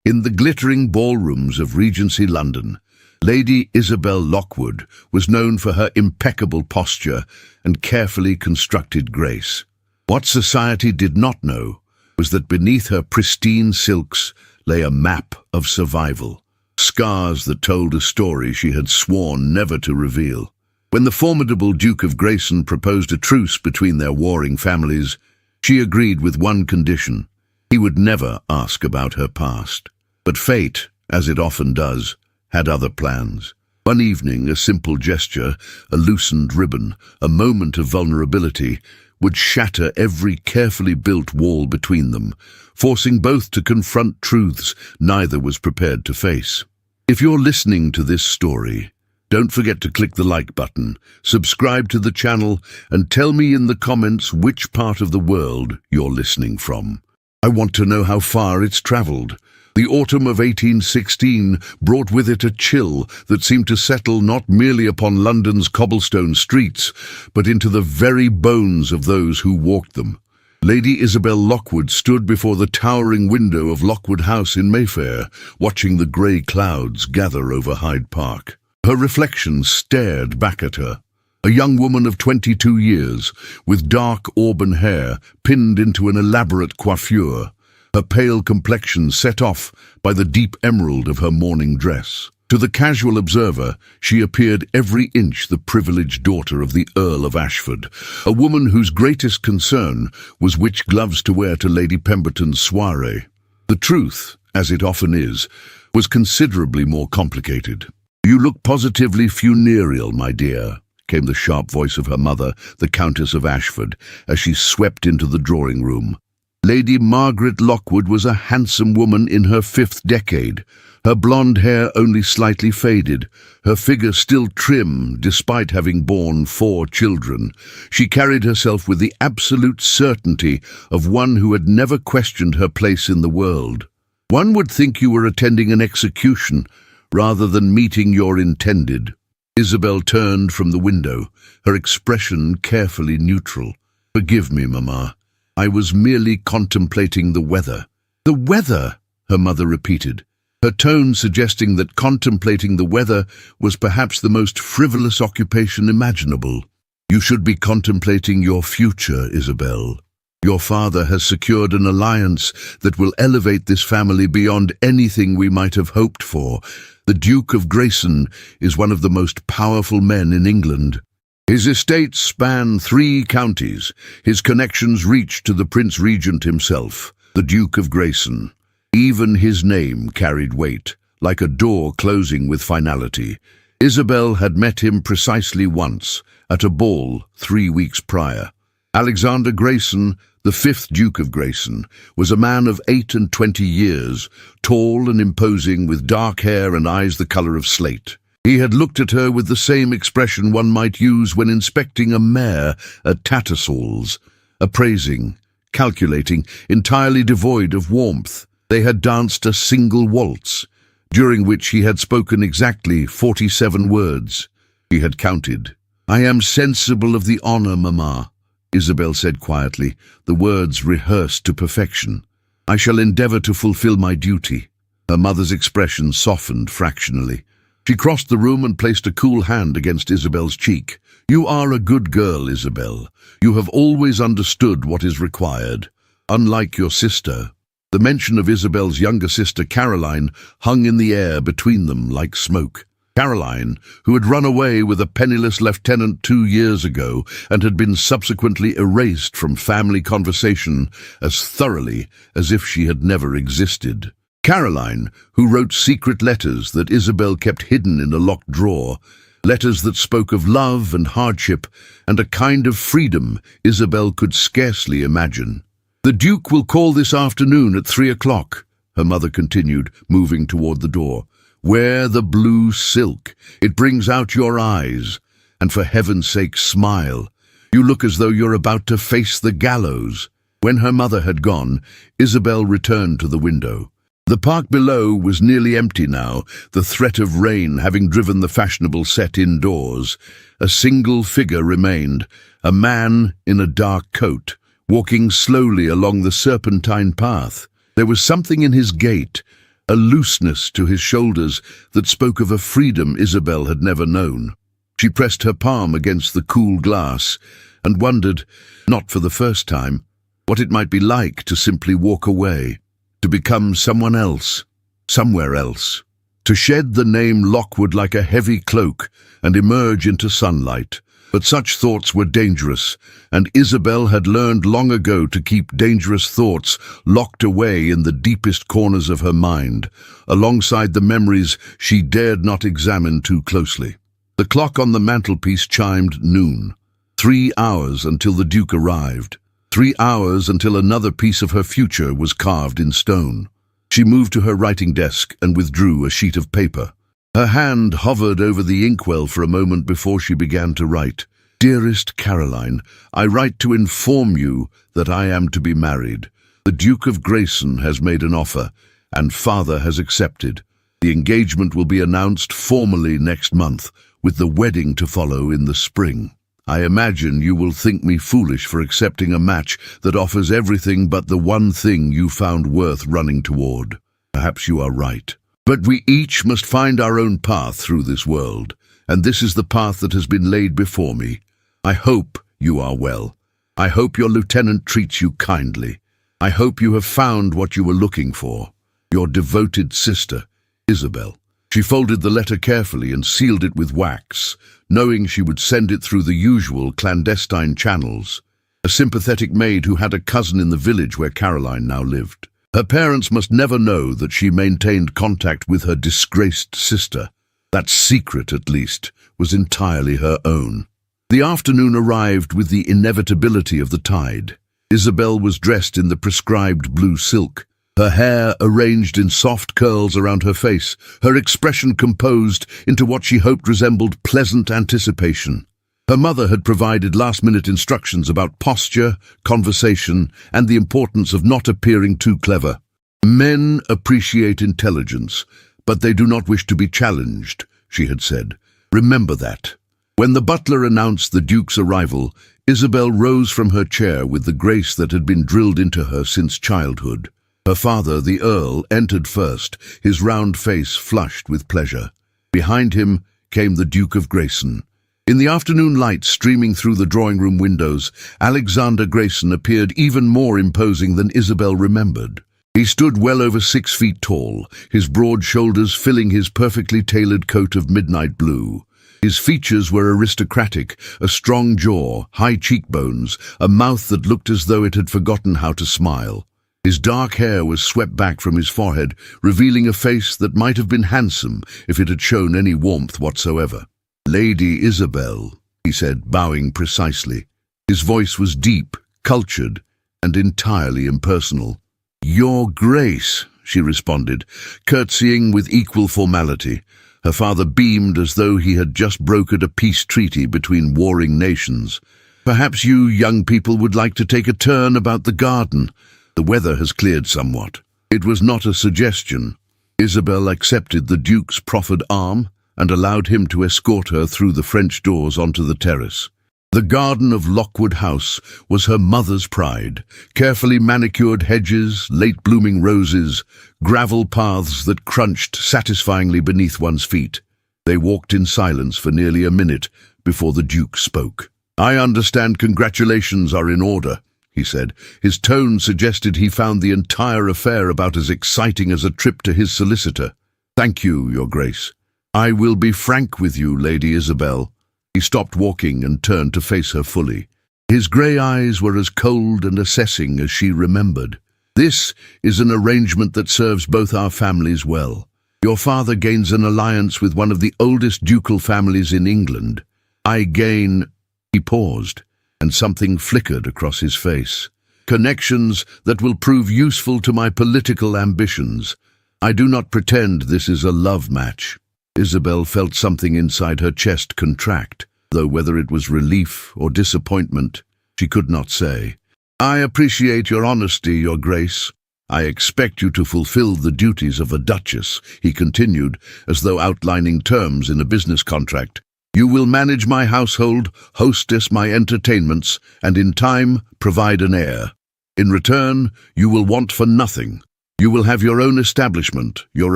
In the glittering ballrooms of Regency London, Lady Isabel Lockwood was known for her impeccable posture and carefully constructed grace. What society did not know was that beneath her pristine silks lay a map of survival, scars that told a story she had sworn never to reveal. When the formidable Duke of Grayson proposed a truce between their warring families, she agreed with one condition: he would never ask about her past. But fate, as it often does, had other plans. One evening, a simple gesture, a loosened ribbon, a moment of vulnerability, would shatter every carefully built wall between them, forcing both to confront truths neither was prepared to face. If you're listening to this story, don't forget to click the like button, subscribe to the channel, and tell me in the comments which part of the world you're listening from. I want to know how far it's traveled. The autumn of 1816 brought with it a chill that seemed to settle not merely upon London's cobblestone streets, but into the very bones of those who walked them. Lady Isabel Lockwood stood before the towering window of Lockwood House in Mayfair, watching the grey clouds gather over Hyde Park. Her reflection stared back at her. A young woman of 22 years, with dark auburn hair pinned into an elaborate coiffure, her pale complexion set off by the deep emerald of her morning dress. To the casual observer, she appeared every inch the privileged daughter of the Earl of Ashford, a woman whose greatest concern was which gloves to wear to Lady Pemberton's soiree. The truth, as it often is, was considerably more complicated. "You look positively funereal, my dear," came the sharp voice of her mother, the Countess of Ashford, as she swept into the drawing-room. Lady Margaret Lockwood was a handsome woman in her 5th decade, her blonde hair only slightly faded, her figure still trim despite having borne 4 children. She carried herself with the absolute certainty of one who had never questioned her place in the world. One would think you were attending an execution rather than meeting your intended. Isabel turned from the window, her expression carefully neutral. "Forgive me, Mamma. I was merely contemplating the weather." "The weather?" her mother repeated, her tone suggesting that contemplating the weather was perhaps the most frivolous occupation imaginable. "You should be contemplating your future, Isabel. Your father has secured an alliance that will elevate this family beyond anything we might have hoped for. The Duke of Grayson is one of the most powerful men in England. His estates span 3 counties. His connections reach to the Prince Regent himself, the Duke of Grayson. Even his name carried weight, like a door closing with finality. Isabel had met him precisely once, at a ball 3 weeks prior. Alexander Grayson, the 5th Duke of Grayson, was a man of 28 years, tall and imposing, with dark hair and eyes the colour of slate. He had looked at her with the same expression one might use when inspecting a mare at Tattersall's, appraising, calculating, entirely devoid of warmth. They had danced a single waltz, during which he had spoken exactly 47 words. He had counted. "I am sensible of the honour, Mamma," Isabel said quietly, the words rehearsed to perfection. "I shall endeavour to fulfil my duty." Her mother's expression softened fractionally. She crossed the room and placed a cool hand against Isabel's cheek. "You are a good girl, Isabel. You have always understood what is required, unlike your sister." The mention of Isabel's younger sister, Caroline, hung in the air between them like smoke. Caroline, who had run away with a penniless lieutenant 2 years ago and had been subsequently erased from family conversation as thoroughly as if she had never existed. Caroline, who wrote secret letters that Isabel kept hidden in a locked drawer, letters that spoke of love and hardship and a kind of freedom Isabel could scarcely imagine. "The Duke will call this afternoon at 3 o'clock, her mother continued, moving toward the door. "Wear the blue silk. It brings out your eyes. And for heaven's sake, smile. You look as though you're about to face the gallows." When her mother had gone, Isabel returned to the window. The park below was nearly empty now, the threat of rain having driven the fashionable set indoors. A single figure remained, a man in a dark coat, walking slowly along the serpentine path. There was something in his gait, a looseness to his shoulders that spoke of a freedom Isabel had never known. She pressed her palm against the cool glass and wondered, not for the first time, what it might be like to simply walk away, to become someone else, somewhere else, to shed the name Lockwood like a heavy cloak and emerge into sunlight. But such thoughts were dangerous, and Isabel had learned long ago to keep dangerous thoughts locked away in the deepest corners of her mind, alongside the memories she dared not examine too closely. The clock on the mantelpiece chimed noon. 3 hours until the Duke arrived. 3 hours until another piece of her future was carved in stone. She moved to her writing desk and withdrew a sheet of paper. Her hand hovered over the inkwell for a moment before she began to write. "Dearest Caroline, I write to inform you that I am to be married. The Duke of Grayson has made an offer, and Father has accepted. The engagement will be announced formally next month, with the wedding to follow in the spring. I imagine you will think me foolish for accepting a match that offers everything but the one thing you found worth running toward. Perhaps you are right. But we each must find our own path through this world, and this is the path that has been laid before me. I hope you are well. I hope your lieutenant treats you kindly. I hope you have found what you were looking for. Your devoted sister, Isabel." She folded the letter carefully and sealed it with wax, knowing she would send it through the usual clandestine channels. A sympathetic maid who had a cousin in the village where Caroline now lived. Her parents must never know that she maintained contact with her disgraced sister. That secret, at least, was entirely her own. The afternoon arrived with the inevitability of the tide. Isabel was dressed in the prescribed blue silk, her hair arranged in soft curls around her face, her expression composed into what she hoped resembled pleasant anticipation. Her mother had provided last-minute instructions about posture, conversation, and the importance of not appearing too clever. "Men appreciate intelligence, but they do not wish to be challenged," she had said. "Remember that." When the butler announced the Duke's arrival, Isabel rose from her chair with the grace that had been drilled into her since childhood. Her father, the Earl, entered first, his round face flushed with pleasure. Behind him came the Duke of Grayson. In the afternoon light streaming through the drawing-room windows, Alexander Grayson appeared even more imposing than Isabel remembered. He stood well over 6 feet tall, his broad shoulders filling his perfectly tailored coat of midnight blue. His features were aristocratic, a strong jaw, high cheekbones, a mouth that looked as though it had forgotten how to smile. His dark hair was swept back from his forehead, revealing a face that might have been handsome if it had shown any warmth whatsoever. "Lady Isabel," he said, bowing precisely. His voice was deep, cultured, and entirely impersonal. "Your Grace," she responded, curtsying with equal formality. Her father beamed as though he had just brokered a peace treaty between warring nations. "Perhaps you young people would like to take a turn about the garden. The weather has cleared somewhat." It was not a suggestion. Isabel accepted the Duke's proffered arm and allowed him to escort her through the French doors onto the terrace. The garden of Lockwood House was her mother's pride. Carefully manicured hedges, late-blooming roses, gravel paths that crunched satisfyingly beneath one's feet. They walked in silence for nearly a minute before the Duke spoke. "I understand congratulations are in order," he said. His tone suggested he found the entire affair about as exciting as a trip to his solicitor. "Thank you, Your Grace. I will be frank with you, Lady Isabel." He stopped walking and turned to face her fully. His grey eyes were as cold and assessing as she remembered. "This is an arrangement that serves both our families well. Your father gains an alliance with one of the oldest ducal families in England. I gain—" He paused, and something flickered across his face. "Connections that will prove useful to my political ambitions. I do not pretend this is a love match." Isabel felt something inside her chest contract, though whether it was relief or disappointment, she could not say. "I appreciate your honesty, Your Grace. I expect you to fulfill the duties of a duchess," he continued, as though outlining terms in a business contract. "You will manage my household, hostess my entertainments, and in time provide an heir. In return, you will want for nothing. You will have your own establishment, your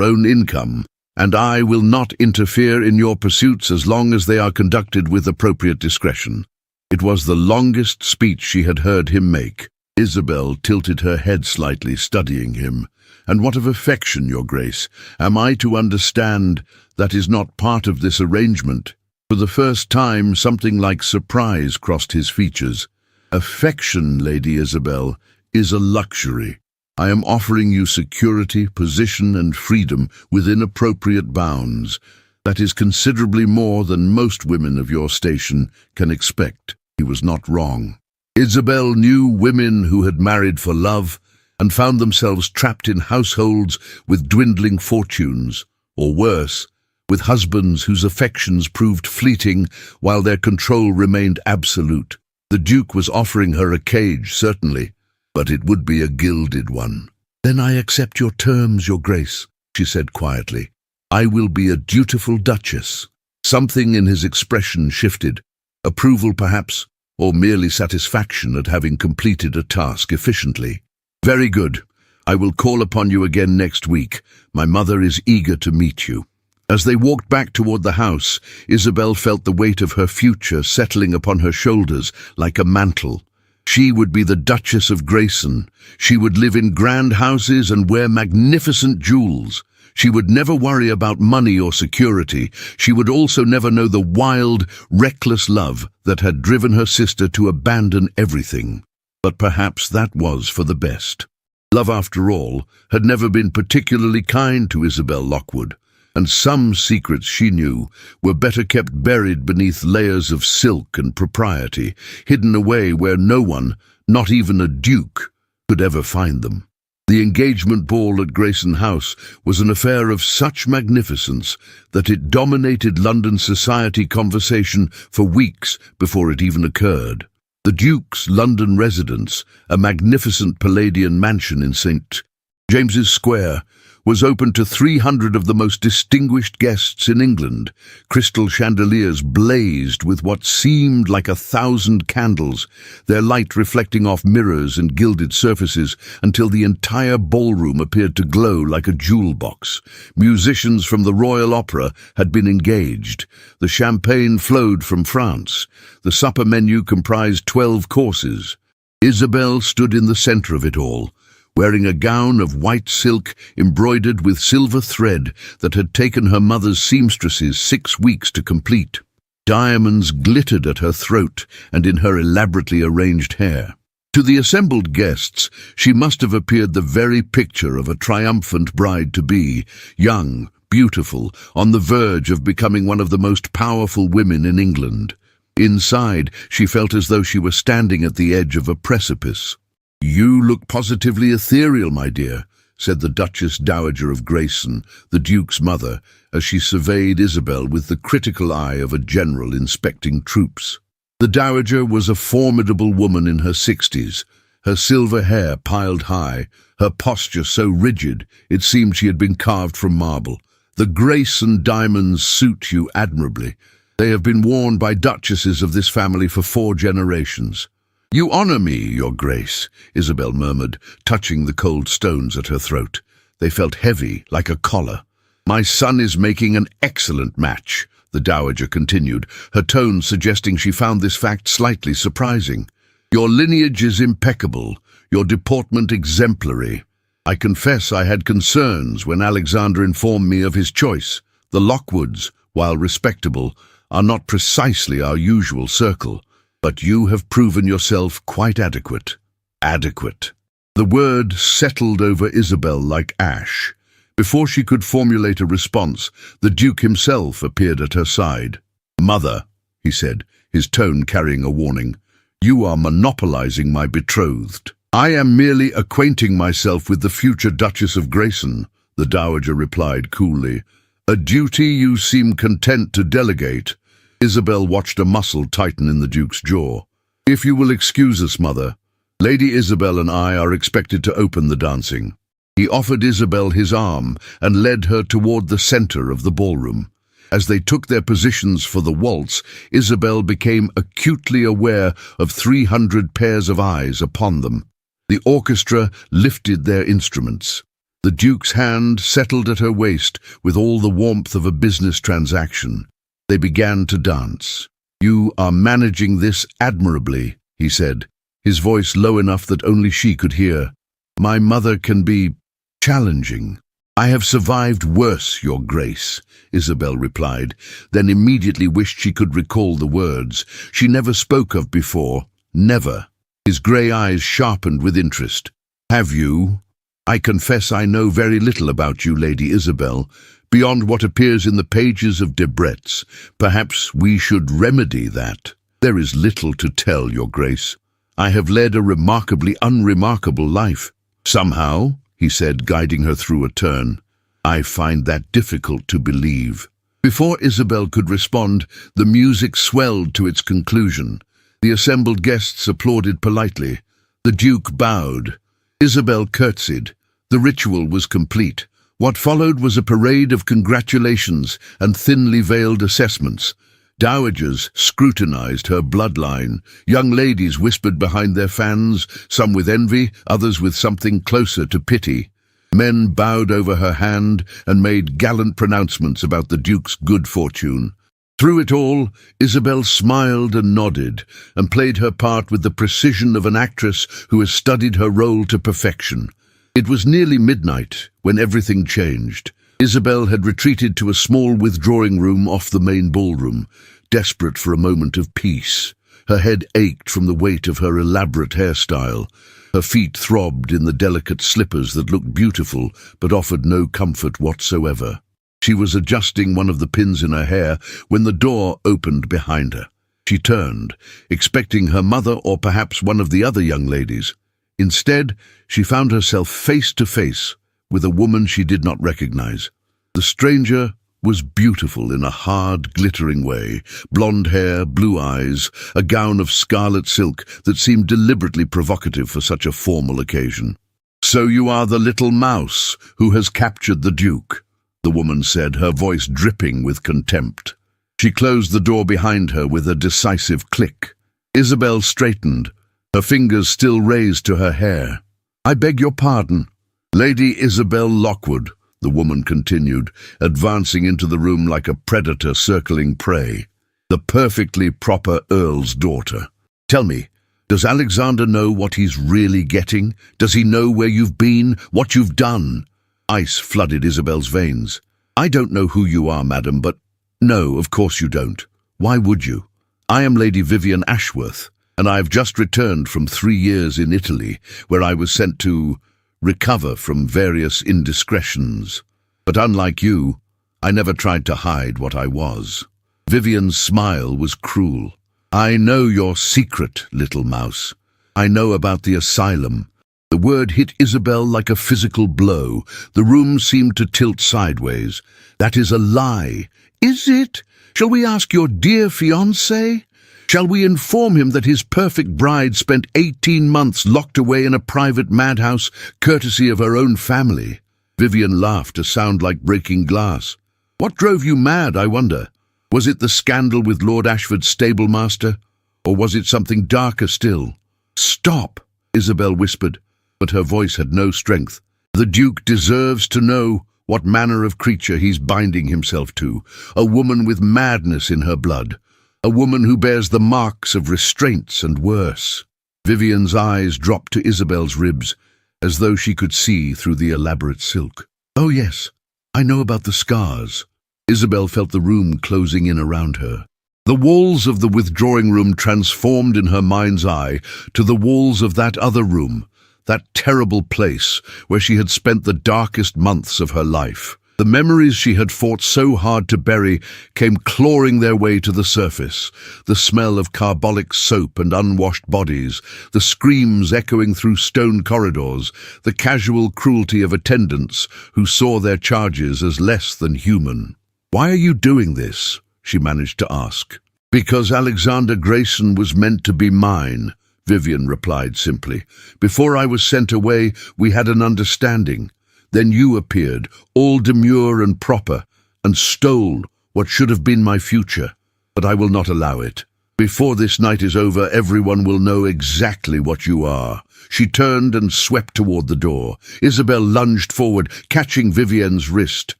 own income, and I will not interfere in your pursuits as long as they are conducted with appropriate discretion." It was the longest speech she had heard him make. Isabel tilted her head slightly, studying him. "And what of affection, Your Grace? Am I to understand that is not part of this arrangement?" For the first time, something like surprise crossed his features. "Affection, Lady Isabel, is a luxury. I am offering you security, position, and freedom within appropriate bounds. That is considerably more than most women of your station can expect." He was not wrong. Isabel knew women who had married for love and found themselves trapped in households with dwindling fortunes, or worse, with husbands whose affections proved fleeting while their control remained absolute. The Duke was offering her a cage, certainly, but it would be a gilded one. "Then I accept your terms, Your Grace," she said quietly. "I will be a dutiful duchess." Something in his expression shifted. Approval, perhaps, or merely satisfaction at having completed a task efficiently. "Very good. I will call upon you again next week. My mother is eager to meet you." As they walked back toward the house, Isabel felt the weight of her future settling upon her shoulders like a mantle. She would be the Duchess of Grayson. She would live in grand houses and wear magnificent jewels. She would never worry about money or security. She would also never know the wild, reckless love that had driven her sister to abandon everything. But perhaps that was for the best. Love, after all, had never been particularly kind to Isabel Lockwood, and some secrets she knew were better kept buried beneath layers of silk and propriety, hidden away where no one, not even a duke, could ever find them. The engagement ball at Grayson House was an affair of such magnificence that it dominated London society conversation for weeks before it even occurred. The Duke's London residence, a magnificent Palladian mansion in St. James's Square, was open to 300 of the most distinguished guests in England. Crystal chandeliers blazed with what seemed like 1,000 candles, their light reflecting off mirrors and gilded surfaces until the entire ballroom appeared to glow like a jewel box. Musicians from the Royal Opera had been engaged. The champagne flowed from France. The supper menu comprised 12 courses. Isabel stood in the center of it all, wearing a gown of white silk embroidered with silver thread that had taken her mother's seamstresses 6 weeks to complete. Diamonds glittered at her throat and in her elaborately arranged hair. To the assembled guests, she must have appeared the very picture of a triumphant bride-to-be, young, beautiful, on the verge of becoming one of the most powerful women in England. Inside, she felt as though she were standing at the edge of a precipice. "You look positively ethereal, my dear," said the Duchess Dowager of Grayson, the Duke's mother, as she surveyed Isabel with the critical eye of a general inspecting troops. The Dowager was a formidable woman in her 60s, her silver hair piled high, her posture so rigid it seemed she had been carved from marble. "The Grayson diamonds suit you admirably. They have been worn by duchesses of this family for 4 generations." "You honor me, Your Grace," Isabel murmured, touching the cold stones at her throat. They felt heavy, like a collar. "My son is making an excellent match," the Dowager continued, her tone suggesting she found this fact slightly surprising. "Your lineage is impeccable, your deportment exemplary. I confess I had concerns when Alexander informed me of his choice. The Lockwoods, while respectable, are not precisely our usual circle. But you have proven yourself quite adequate." Adequate. The word settled over Isabel like ash. Before she could formulate a response, the Duke himself appeared at her side. "Mother," he said, his tone carrying a warning, "you are monopolizing my betrothed." "I am merely acquainting myself with the future Duchess of Grayson," the Dowager replied coolly. "A duty you seem content to delegate." Isabel watched a muscle tighten in the Duke's jaw. "If you will excuse us, Mother, Lady Isabel and I are expected to open the dancing." He offered Isabel his arm and led her toward the center of the ballroom. As they took their positions for the waltz, Isabel became acutely aware of 300 pairs of eyes upon them. The orchestra lifted their instruments. The Duke's hand settled at her waist with all the warmth of a business transaction. They began to dance. "You are managing this admirably," he said, his voice low enough that only she could hear. "My mother can be challenging." "I have survived worse, Your Grace," Isabel replied, then immediately wished she could recall the words she never spoke of before. Never. His grey eyes sharpened with interest. "Have you? I confess I know very little about you, Lady Isabel, beyond what appears in the pages of Debrett's. Perhaps we should remedy that." "There is little to tell, Your Grace. I have led a remarkably unremarkable life." "Somehow," he said, guiding her through a turn. "I find that difficult to believe." Before Isabel could respond, the music swelled to its conclusion. The assembled guests applauded politely. The Duke bowed. Isabel curtsied. The ritual was complete. What followed was a parade of congratulations and thinly veiled assessments. Dowagers scrutinized her bloodline. Young ladies whispered behind their fans, some with envy, others with something closer to pity. Men bowed over her hand and made gallant pronouncements about the Duke's good fortune. Through it all, Isabel smiled and nodded, and played her part with the precision of an actress who has studied her role to perfection. It was nearly midnight when everything changed. Isabel had retreated to a small withdrawing room off the main ballroom, desperate for a moment of peace. Her head ached from the weight of her elaborate hairstyle. Her feet throbbed in the delicate slippers that looked beautiful but offered no comfort whatsoever. She was adjusting one of the pins in her hair when the door opened behind her. She turned, expecting her mother or perhaps one of the other young ladies. Instead, she found herself face to face with a woman she did not recognize. The stranger was beautiful in a hard, glittering way. Blonde hair, blue eyes, a gown of scarlet silk that seemed deliberately provocative for such a formal occasion. "So you are the little mouse who has captured the Duke," the woman said, her voice dripping with contempt. She closed the door behind her with a decisive click. Isabel straightened, her fingers still raised to her hair. "I beg your pardon." "Lady Isabel Lockwood," the woman continued, advancing into the room like a predator circling prey. "The perfectly proper Earl's daughter. Tell me, does Alexander know what he's really getting? Does he know where you've been, what you've done?" Ice flooded Isabel's veins. "I don't know who you are, madam, but—" "No, of course you don't. Why would you? I am Lady Vivian Ashworth, and I have just returned from 3 years in Italy, where I was sent to recover from various indiscretions. But unlike you, I never tried to hide what I was." Vivian's smile was cruel. "I know your secret, little mouse. I know about the asylum." The word hit Isabel like a physical blow. The room seemed to tilt sideways. "That is a lie." "Is it? Shall we ask your dear fiancé? Shall we inform him that his perfect bride spent 18 months locked away in a private madhouse, courtesy of her own family?" Vivian laughed, a sound like breaking glass. "What drove you mad, I wonder? Was it the scandal with Lord Ashford's stablemaster? Or was it something darker still?" "Stop," Isabel whispered, but her voice had no strength. "The Duke deserves to know what manner of creature he's binding himself to, a woman with madness in her blood. A woman who bears the marks of restraints and worse." Vivian's eyes dropped to Isabel's ribs, as though she could see through the elaborate silk. "Oh yes, I know about the scars." Isabel felt the room closing in around her. The walls of the withdrawing room transformed in her mind's eye to the walls of that other room, that terrible place where she had spent the darkest months of her life. The memories she had fought so hard to bury came clawing their way to the surface. The smell of carbolic soap and unwashed bodies, the screams echoing through stone corridors, the casual cruelty of attendants who saw their charges as less than human. "Why are you doing this?" she managed to ask. "Because Alexander Grayson was meant to be mine," Vivian replied simply. "Before I was sent away, we had an understanding. Then you appeared, all demure and proper, and stole what should have been my future. But I will not allow it. Before this night is over, everyone will know exactly what you are." She turned and swept toward the door. Isabel lunged forward, catching Vivienne's wrist.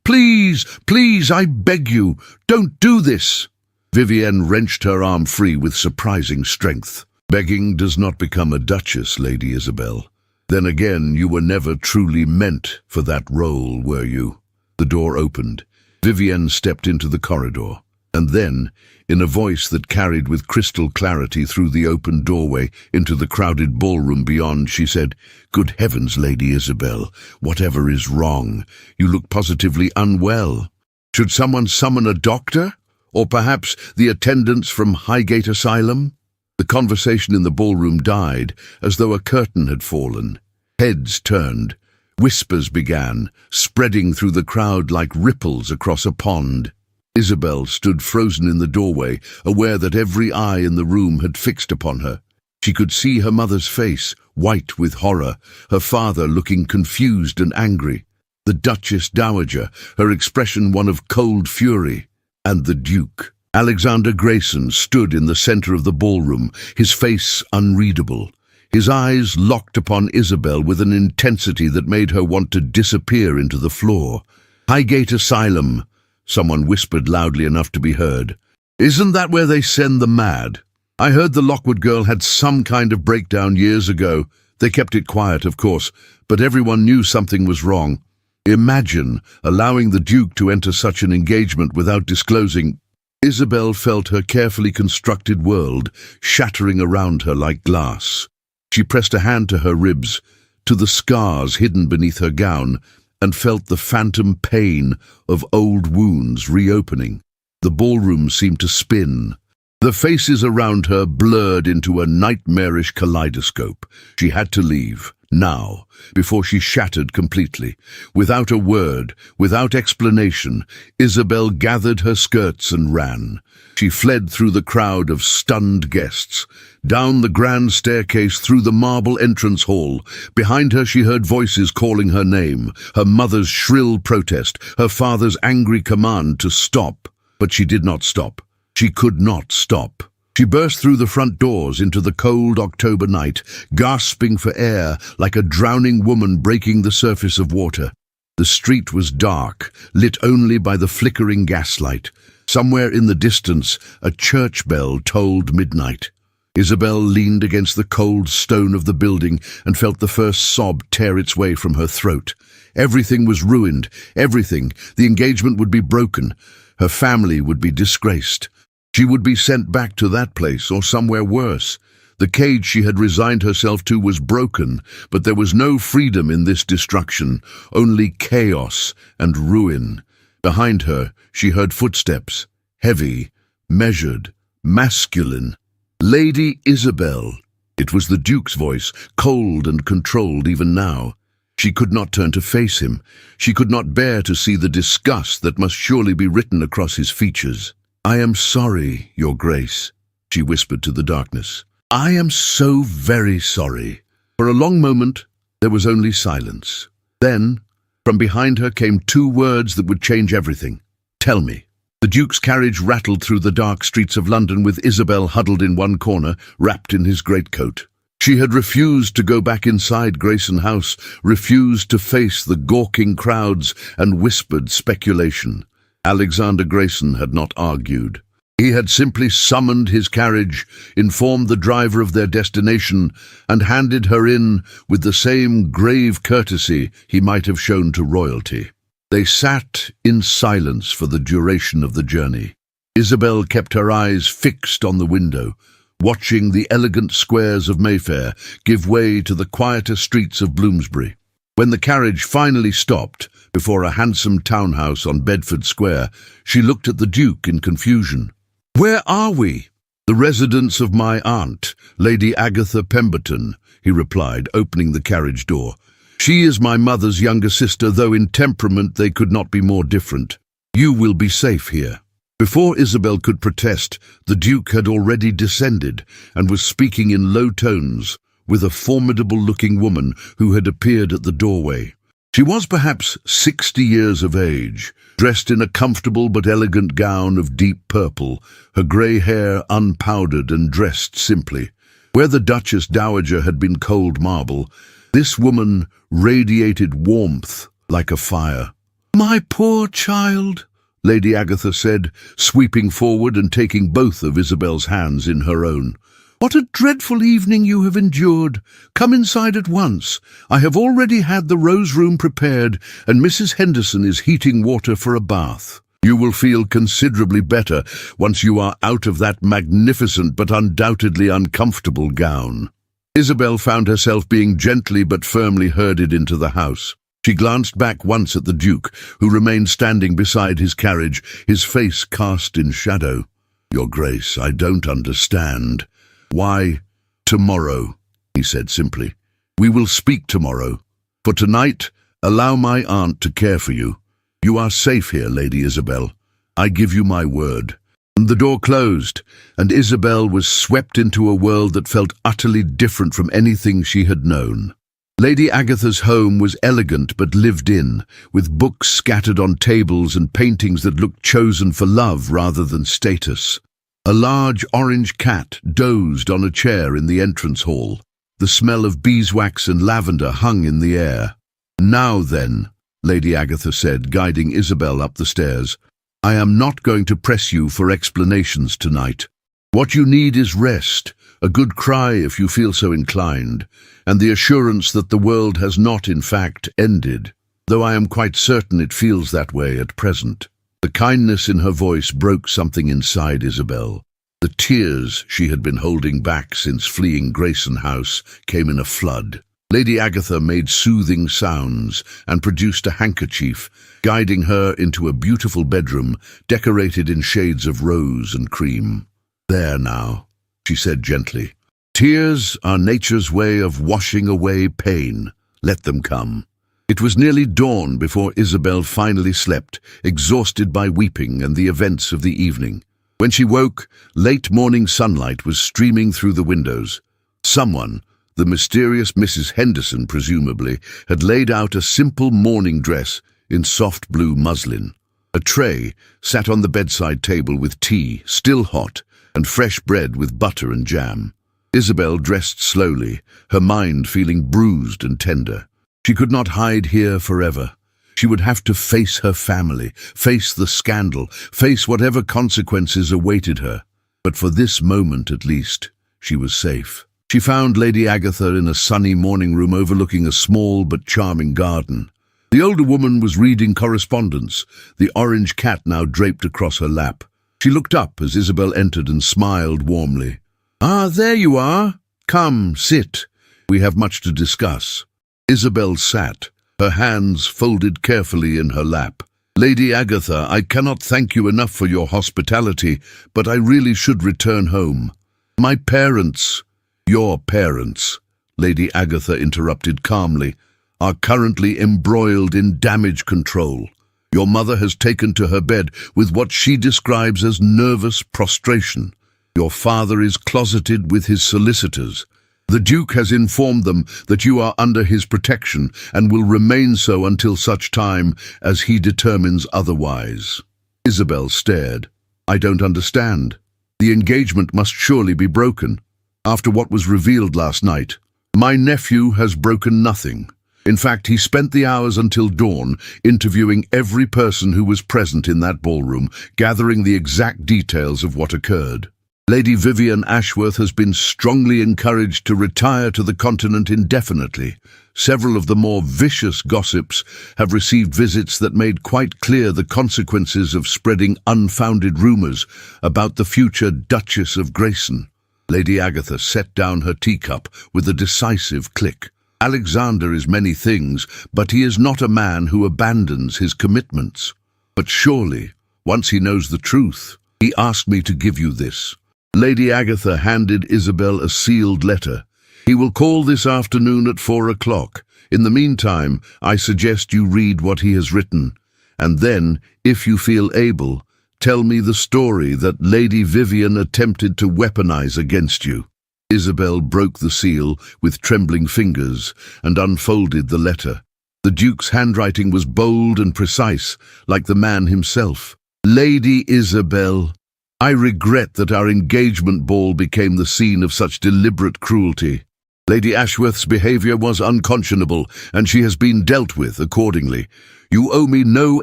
"Please, please, I beg you, don't do this." Vivienne wrenched her arm free with surprising strength. "Begging does not become a duchess, Lady Isabel. Then again, you were never truly meant for that role, were you?" The door opened. Vivienne stepped into the corridor. And then, in a voice that carried with crystal clarity through the open doorway into the crowded ballroom beyond, she said, "Good heavens, Lady Isabel, whatever is wrong? You look positively unwell. Should someone summon a doctor? Or perhaps the attendants from Highgate Asylum?" The conversation in the ballroom died, as though a curtain had fallen. Heads turned. Whispers began, spreading through the crowd like ripples across a pond. Isabel stood frozen in the doorway, aware that every eye in the room had fixed upon her. She could see her mother's face, white with horror, her father looking confused and angry, the Duchess Dowager, her expression one of cold fury, and the Duke. Alexander Grayson stood in the center of the ballroom, his face unreadable, his eyes locked upon Isabel with an intensity that made her want to disappear into the floor. "Highgate Asylum," someone whispered loudly enough to be heard. "Isn't that where they send the mad? I heard the Lockwood girl had some kind of breakdown years ago. They kept it quiet, of course, but everyone knew something was wrong. Imagine allowing the Duke to enter such an engagement without disclosing." Isabel felt her carefully constructed world shattering around her like glass. She pressed a hand to her ribs, to the scars hidden beneath her gown, and felt the phantom pain of old wounds reopening. The ballroom seemed to spin. The faces around her blurred into a nightmarish kaleidoscope. She had to leave, now, before she shattered completely. Without a word, without explanation, Isabel gathered her skirts and ran. She fled through the crowd of stunned guests, down the grand staircase, through the marble entrance hall. Behind her she heard voices calling her name, her mother's shrill protest, her father's angry command to stop. But she did not stop. She could not stop. She burst through the front doors into the cold October night, gasping for air like a drowning woman breaking the surface of water. The street was dark, lit only by the flickering gaslight. Somewhere in the distance, a church bell tolled midnight. Isabel leaned against the cold stone of the building and felt the first sob tear its way from her throat. Everything was ruined, everything. The engagement would be broken. Her family would be disgraced. She would be sent back to that place or somewhere worse. The cage she had resigned herself to was broken, but there was no freedom in this destruction, only chaos and ruin. Behind her, she heard footsteps, heavy, measured, masculine. "Lady Isabel." It was the Duke's voice, cold and controlled even now. She could not turn to face him. She could not bear to see the disgust that must surely be written across his features. "I am sorry, Your Grace," she whispered to the darkness. "I am so very sorry." For a long moment, there was only silence. Then, from behind her came two words that would change everything. "Tell me." The Duke's carriage rattled through the dark streets of London with Isabel huddled in one corner, wrapped in his greatcoat. She had refused to go back inside Grayson House, refused to face the gawking crowds and whispered speculation. Alexander Grayson had not argued. He had simply summoned his carriage, informed the driver of their destination, and handed her in with the same grave courtesy he might have shown to royalty. They sat in silence for the duration of the journey. Isabel kept her eyes fixed on the window, watching the elegant squares of Mayfair give way to the quieter streets of Bloomsbury. When the carriage finally stopped before a handsome townhouse on Bedford Square, she looked at the Duke in confusion. "Where are we?" "The residence of my aunt, Lady Agatha Pemberton," he replied, opening the carriage door. "She is my mother's younger sister, though in temperament they could not be more different. You will be safe here." Before Isabel could protest, the Duke had already descended and was speaking in low tones with a formidable-looking woman who had appeared at the doorway. She was perhaps 60 years of age, dressed in a comfortable but elegant gown of deep purple, her grey hair unpowdered and dressed simply. Where the Duchess Dowager had been cold marble, this woman radiated warmth like a fire. "My poor child," Lady Agatha said, sweeping forward and taking both of Isabel's hands in her own. "What a dreadful evening you have endured. Come inside at once. I have already had the rose room prepared, and Mrs. Henderson is heating water for a bath. You will feel considerably better once you are out of that magnificent but undoubtedly uncomfortable gown." Isabel found herself being gently but firmly herded into the house. She glanced back once at the Duke, who remained standing beside his carriage, his face cast in shadow. "Your Grace, I don't understand." "Why, tomorrow," he said simply. "We will speak tomorrow. For tonight, allow my aunt to care for you. You are safe here, Lady Isabel. I give you my word." And the door closed, and Isabel was swept into a world that felt utterly different from anything she had known. Lady Agatha's home was elegant but lived in, with books scattered on tables and paintings that looked chosen for love rather than status. A large orange cat dozed on a chair in the entrance hall. The smell of beeswax and lavender hung in the air. "Now then," Lady Agatha said, guiding Isabel up the stairs, "I am not going to press you for explanations tonight. What you need is rest, a good cry if you feel so inclined, and the assurance that the world has not, in fact, ended, though I am quite certain it feels that way at present." The kindness in her voice broke something inside Isabel. The tears she had been holding back since fleeing Grayson House came in a flood. Lady Agatha made soothing sounds and produced a handkerchief, guiding her into a beautiful bedroom decorated in shades of rose and cream. "There now," she said gently. "Tears are nature's way of washing away pain. Let them come." It was nearly dawn before Isabel finally slept, exhausted by weeping and the events of the evening. When she woke, late morning sunlight was streaming through the windows. Someone, the mysterious Mrs. Henderson presumably, had laid out a simple morning dress in soft blue muslin. A tray sat on the bedside table with tea, still hot, and fresh bread with butter and jam. Isabel dressed slowly, her mind feeling bruised and tender. She could not hide here forever. She would have to face her family, face the scandal, face whatever consequences awaited her. But for this moment, at least, she was safe. She found Lady Agatha in a sunny morning room overlooking a small but charming garden. The older woman was reading correspondence, the orange cat now draped across her lap. She looked up as Isabel entered and smiled warmly. "Ah, there you are. Come, sit. We have much to discuss." Isabel sat, her hands folded carefully in her lap. "Lady Agatha, I cannot thank you enough for your hospitality, but I really should return home. My parents—" "Your parents," Lady Agatha interrupted calmly, "are currently embroiled in damage control. Your mother has taken to her bed with what she describes as nervous prostration. Your father is closeted with his solicitors. The Duke has informed them that you are under his protection and will remain so until such time as he determines otherwise." Isabel stared. "I don't understand. The engagement must surely be broken. After what was revealed last night, my nephew has broken nothing. In fact, he spent the hours until dawn interviewing every person who was present in that ballroom, gathering the exact details of what occurred. Lady Vivian Ashworth has been strongly encouraged to retire to the continent indefinitely. Several of the more vicious gossips have received visits that made quite clear the consequences of spreading unfounded rumours about the future Duchess of Grayson." Lady Agatha set down her teacup with a decisive click. "Alexander is many things, but he is not a man who abandons his commitments. But surely, once he knows the truth, he asked me to give you this." Lady Agatha handed Isabel a sealed letter. "He will call this afternoon at 4 o'clock. In the meantime, I suggest you read what he has written, and then, if you feel able, tell me the story that Lady Vivian attempted to weaponize against you." Isabel broke the seal with trembling fingers and unfolded the letter. The Duke's handwriting was bold and precise, like the man himself. "Lady Isabel, I regret that our engagement ball became the scene of such deliberate cruelty. Lady Ashworth's behavior was unconscionable, and she has been dealt with accordingly. You owe me no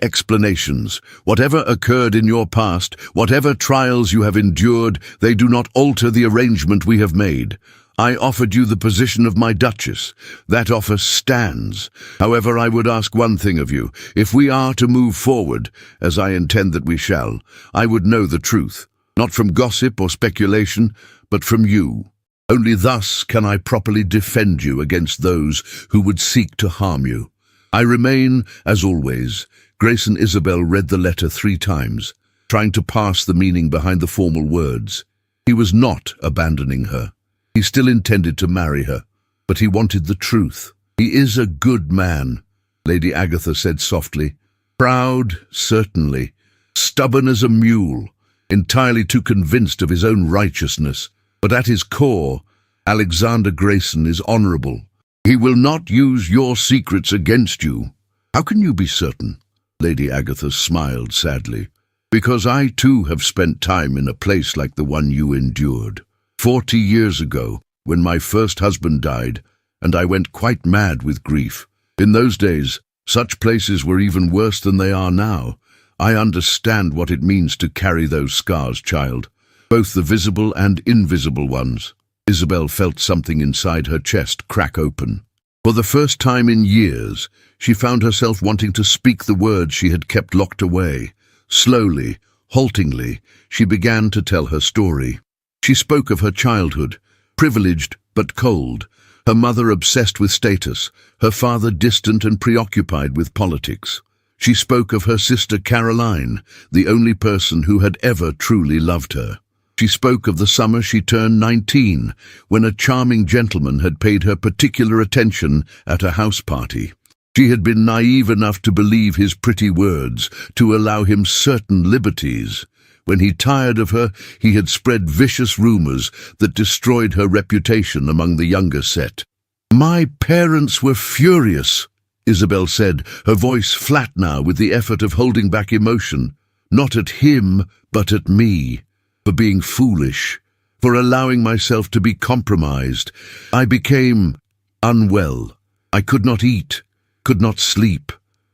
explanations. Whatever occurred in your past, whatever trials you have endured, they do not alter the arrangement we have made. I offered you the position of my Duchess. That offer stands. However, I would ask one thing of you. If we are to move forward, as I intend that we shall, I would know the truth, not from gossip or speculation, but from you. Only thus can I properly defend you against those who would seek to harm you. I remain, as always." Grace and Isabel read the letter 3 times, trying to parse the meaning behind the formal words. He was not abandoning her. He still intended to marry her, but he wanted the truth. "He is a good man," Lady Agatha said softly. "Proud, certainly. Stubborn as a mule, entirely too convinced of his own righteousness. But at his core, Alexander Grayson is honorable. He will not use your secrets against you." "How can you be certain?" Lady Agatha smiled sadly. "Because I too have spent time in a place like the one you endured. 40 years ago, when my first husband died, and I went quite mad with grief. In those days, such places were even worse than they are now. I understand what it means to carry those scars, child, both the visible and invisible ones." Isabel felt something inside her chest crack open. For the first time in years, she found herself wanting to speak the words she had kept locked away. Slowly, haltingly, she began to tell her story. She spoke of her childhood, privileged but cold, her mother obsessed with status, her father distant and preoccupied with politics. She spoke of her sister Caroline, the only person who had ever truly loved her. She spoke of the summer she turned 19, when a charming gentleman had paid her particular attention at a house party. She had been naive enough to believe his pretty words, to allow him certain liberties. When he tired of her, he had spread vicious rumors that destroyed her reputation among the younger set. "My parents were furious," Isabel said, her voice flat now with the effort of holding back emotion. "Not at him, but at me, for being foolish, for allowing myself to be compromised. I became unwell. I could not eat, could not sleep.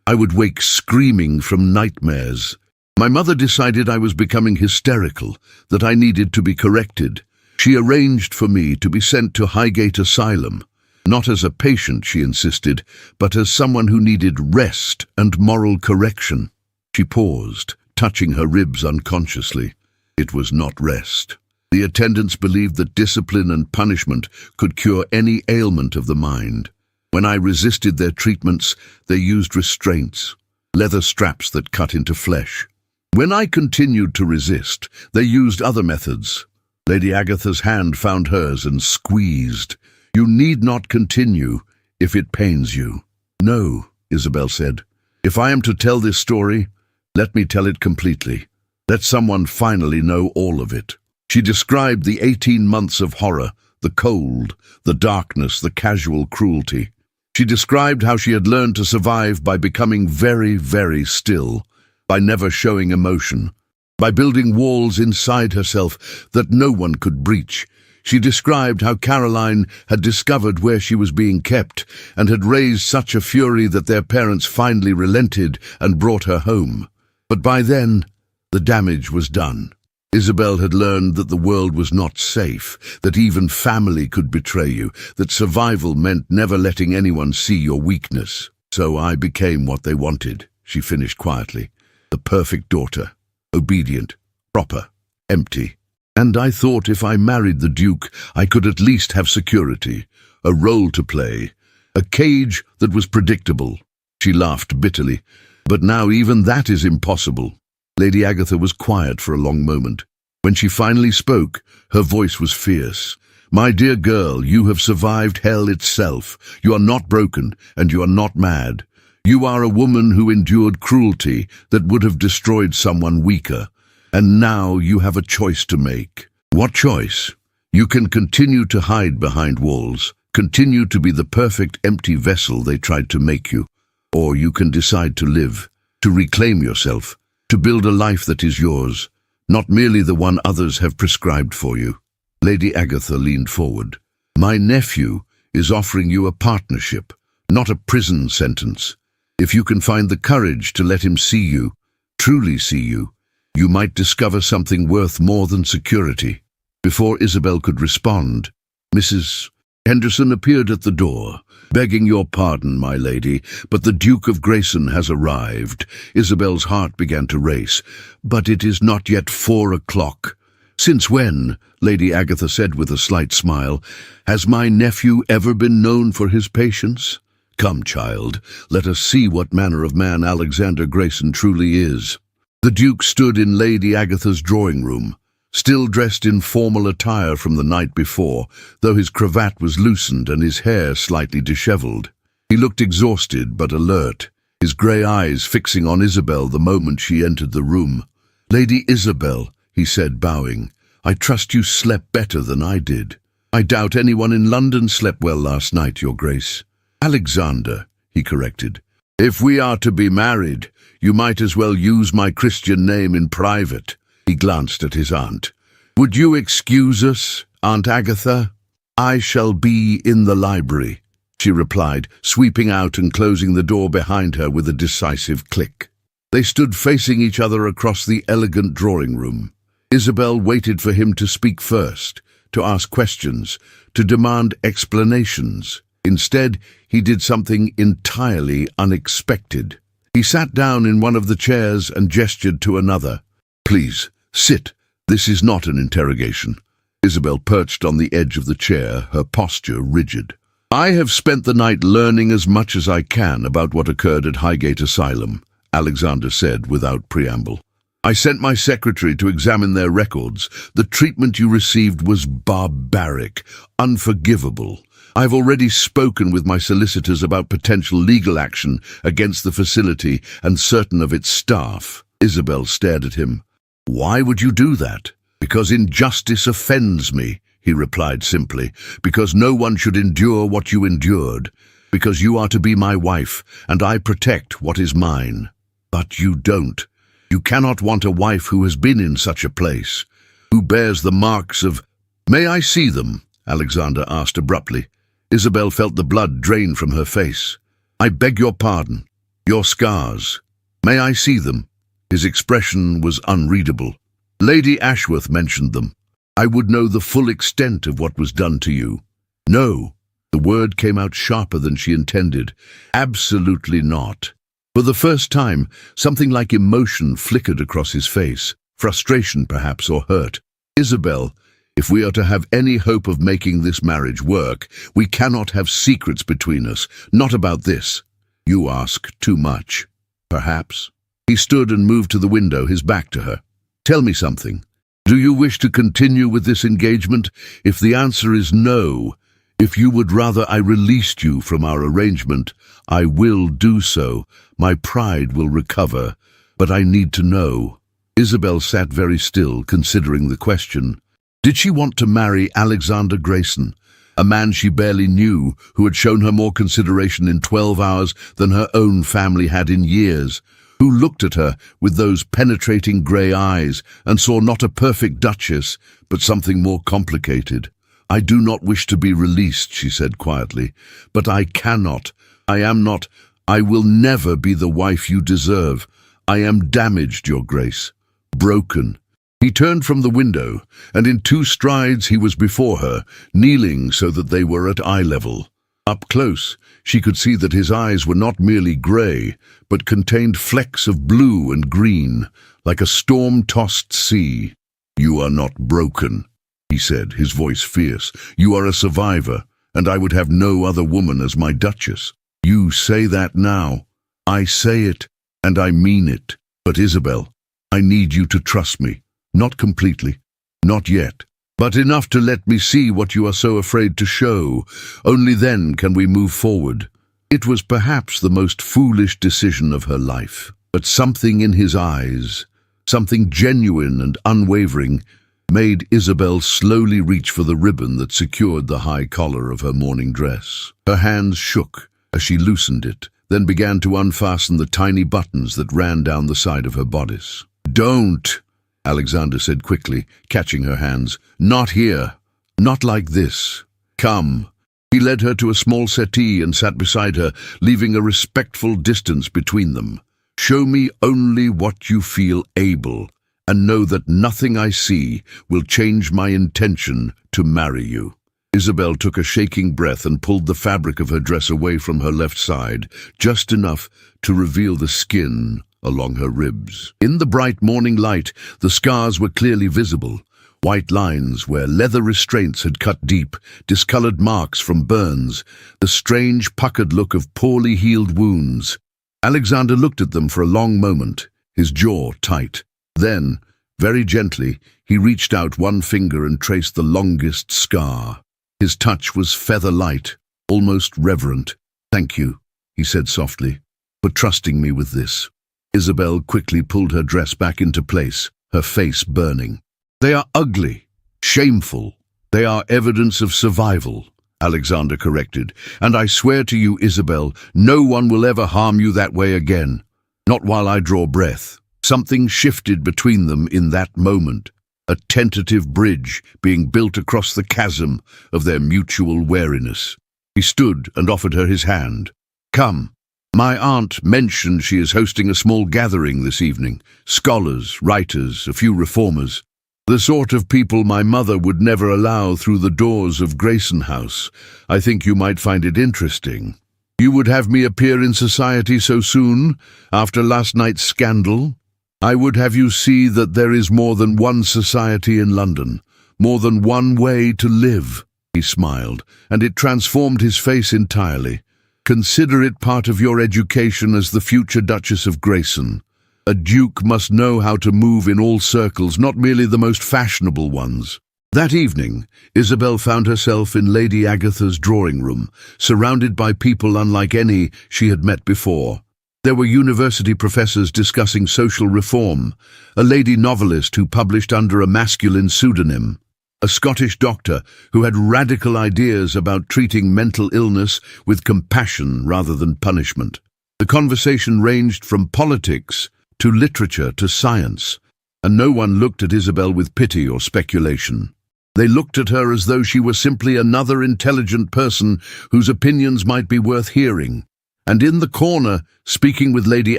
I would wake screaming from nightmares. My mother decided I was becoming hysterical, that I needed to be corrected. She arranged for me to be sent to Highgate Asylum, not as a patient, she insisted, but as someone who needed rest and moral correction." She paused, touching her ribs unconsciously. It was not rest. The attendants believed that discipline and punishment could cure any ailment of the mind. When I resisted their treatments, they used restraints, leather straps that cut into flesh. When I continued to resist, they used other methods. Lady Agatha's hand found hers and squeezed. "You need not continue if it pains you." "No," Isabel said. "If I am to tell this story, let me tell it completely. Let someone finally know all of it." She described the 18 months of horror, the cold, the darkness, the casual cruelty. She described how she had learned to survive by becoming very, very still, by never showing emotion, by building walls inside herself that no one could breach. She described how Caroline had discovered where she was being kept and had raised such a fury that their parents finally relented and brought her home. But by then, the damage was done. Isabel had learned that the world was not safe, that even family could betray you, that survival meant never letting anyone see your weakness. "So I became what they wanted," she finished quietly. "The perfect daughter, obedient, proper, empty. And I thought if I married the Duke, I could at least have security, a role to play, a cage that was predictable." She laughed bitterly. "But now even that is impossible." Lady Agatha was quiet for a long moment. When she finally spoke, her voice was fierce. "My dear girl, you have survived hell itself. You are not broken, and you are not mad. You are a woman who endured cruelty that would have destroyed someone weaker. And now you have a choice to make." "What choice?" "You can continue to hide behind walls, continue to be the perfect empty vessel they tried to make you, Or you can decide to live, to reclaim yourself, to build a life that is yours, not merely the one others have prescribed for you. Lady Agatha leaned forward. My nephew is offering you a partnership, not a prison sentence. If you can find the courage to let him see you, truly see you, you might discover something worth more than security. Before Isabel could respond, Mrs. Henderson appeared at the door. Begging your pardon, my lady, but the Duke of Grayson has arrived. Isabel's heart began to race. But it is not yet 4 o'clock. Since when, Lady Agatha said with a slight smile, has my nephew ever been known for his patience? Come, child, let us see what manner of man Alexander Grayson truly is. The Duke stood in Lady Agatha's drawing room, still dressed in formal attire from the night before, though his cravat was loosened and his hair slightly dishevelled. He looked exhausted but alert, his grey eyes fixing on Isabel the moment she entered the room. Lady Isabel, he said, bowing, I trust you slept better than I did. I doubt anyone in London slept well last night, Your Grace. Alexander, he corrected. If we are to be married, you might as well use my Christian name in private. He glanced at his aunt. Would you excuse us, Aunt Agatha? I shall be in the library, she replied, sweeping out and closing the door behind her with a decisive click. They stood facing each other across the elegant drawing room. Isabel waited for him to speak first, to ask questions, to demand explanations. Instead, he did something entirely unexpected. He sat down in one of the chairs and gestured to another. Please, sit. This is not an interrogation. Isabel perched on the edge of the chair, her posture rigid. I have spent the night learning as much as I can about what occurred at Highgate Asylum, Alexander said without preamble. I sent my secretary to examine their records. The treatment you received was barbaric, unforgivable. I've already spoken with my solicitors about potential legal action against the facility and certain of its staff. Isabel stared at him. Why would you do that? Because injustice offends me, he replied simply. Because no one should endure what you endured. Because you are to be my wife, and I protect what is mine. But you don't. You cannot want a wife who has been in such a place, who bears the marks of— May I see them? Alexander asked abruptly. Isabel felt the blood drain from her face. I beg your pardon. Your scars. May I see them? His expression was unreadable. Lady Ashworth mentioned them. I would know the full extent of what was done to you. No. The word came out sharper than she intended. Absolutely not. For the first time, something like emotion flickered across his face, frustration perhaps, or hurt. Isabel, if we are to have any hope of making this marriage work, we cannot have secrets between us, not about this. You ask too much. Perhaps. He stood and moved to the window, his back to her. Tell me something. Do you wish to continue with this engagement? If the answer is no, if you would rather I released you from our arrangement, I will do so. My pride will recover, but I need to know. Isabel sat very still, considering the question. Did she want to marry Alexander Grayson, a man she barely knew, who had shown her more consideration in 12 hours than her own family had in years, who looked at her with those penetrating grey eyes and saw not a perfect duchess, but something more complicated? I do not wish to be released, she said quietly, but I cannot. I am not. I will never be the wife you deserve. I am damaged, Your Grace. Broken. He turned from the window, and in 2 strides he was before her, kneeling so that they were at eye level. Up close, she could see that his eyes were not merely grey, but contained flecks of blue and green, like a storm-tossed sea. You are not broken, he said, his voice fierce. You are a survivor, and I would have no other woman as my duchess. You say that now. I say it, and I mean it. But Isabel, I need you to trust me. Not completely. Not yet. But enough to let me see what you are so afraid to show. Only then can we move forward. It was perhaps the most foolish decision of her life. But something in his eyes, something genuine and unwavering, made Isabel slowly reach for the ribbon that secured the high collar of her morning dress. Her hands shook as she loosened it, then began to unfasten the tiny buttons that ran down the side of her bodice. "Don't," Alexander said quickly, catching her hands. "Not here. Not like this. Come." He led her to a small settee and sat beside her, leaving a respectful distance between them. "Show me only what you feel able, and know that nothing I see will change my intention to marry you." Isabel took a shaking breath and pulled the fabric of her dress away from her left side, just enough to reveal the skin along her ribs. In the bright morning light, the scars were clearly visible. White lines where leather restraints had cut deep, discolored marks from burns, the strange puckered look of poorly healed wounds. Alexander looked at them for a long moment, his jaw tight. Then, very gently, he reached out one finger and traced the longest scar. His touch was feather-light, almost reverent. "Thank you," he said softly, "for trusting me with this." Isabel quickly pulled her dress back into place, her face burning. "They are ugly, shameful. They are evidence of survival," Alexander corrected. "And I swear to you, Isabel, no one will ever harm you that way again. Not while I draw breath." Something shifted between them in that moment, a tentative bridge being built across the chasm of their mutual wariness. He stood and offered her his hand. "Come. My aunt mentioned she is hosting a small gathering this evening. Scholars, writers, a few reformers. The sort of people my mother would never allow through the doors of Grayson House. I think you might find it interesting. You would have me appear in society so soon, after last night's scandal? I would have you see that there is more than one society in London, more than one way to live." He smiled, and it transformed his face entirely. "Consider it part of your education as the future Duchess of Grayson. A duke must know how to move in all circles, not merely the most fashionable ones." That evening, Isabel found herself in Lady Agatha's drawing room, surrounded by people unlike any she had met before. There were university professors discussing social reform, a lady novelist who published under a masculine pseudonym, a Scottish doctor who had radical ideas about treating mental illness with compassion rather than punishment. The conversation ranged from politics to literature to science, and no one looked at Isabel with pity or speculation. They looked at her as though she were simply another intelligent person whose opinions might be worth hearing. And in the corner, speaking with Lady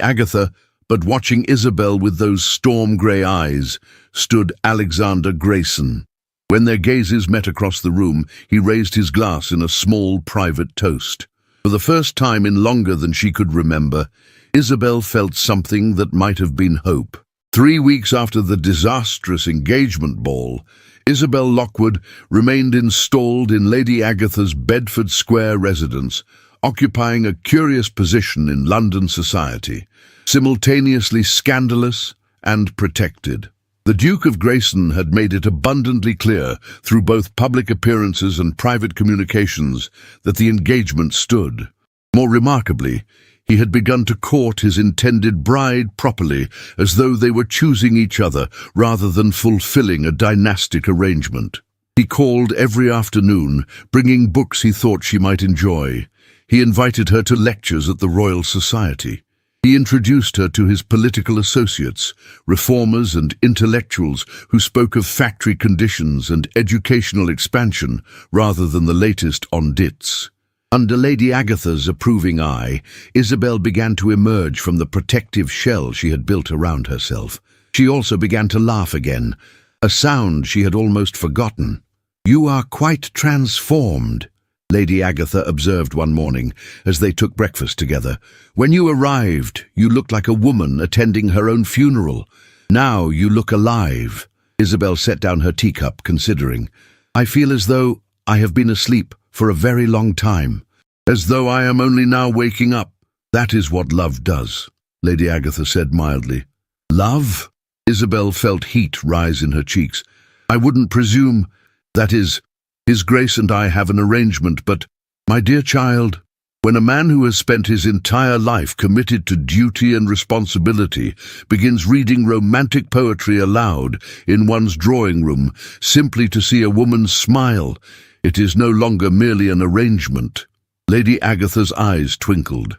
Agatha, but watching Isabel with those storm-grey eyes, stood Alexander Grayson. When their gazes met across the room, he raised his glass in a small private toast. For the first time in longer than she could remember, Isabel felt something that might have been hope. 3 weeks after the disastrous engagement ball, Isabel Lockwood remained installed in Lady Agatha's Bedford Square residence, occupying a curious position in London society, simultaneously scandalous and protected. The Duke of Grayson had made it abundantly clear, through both public appearances and private communications, that the engagement stood. More remarkably, he had begun to court his intended bride properly, as though they were choosing each other rather than fulfilling a dynastic arrangement. He called every afternoon, bringing books he thought she might enjoy. He invited her to lectures at the Royal Society. He introduced her to his political associates, reformers and intellectuals who spoke of factory conditions and educational expansion rather than the latest on dits. Under Lady Agatha's approving eye, Isabel began to emerge from the protective shell she had built around herself. She also began to laugh again, a sound she had almost forgotten. "You are quite transformed," Lady Agatha observed one morning as they took breakfast together. "When you arrived, you looked like a woman attending her own funeral. Now you look alive." Isabel set down her teacup, considering. "I feel as though I have been asleep for a very long time. As though I am only now waking up. That is what love does," Lady Agatha said mildly. "Love?" Isabel felt heat rise in her cheeks. "I wouldn't presume. That is, His Grace and I have an arrangement, but, my dear child, when a man who has spent his entire life committed to duty and responsibility begins reading romantic poetry aloud in one's drawing room simply to see a woman smile, it is no longer merely an arrangement." Lady Agatha's eyes twinkled.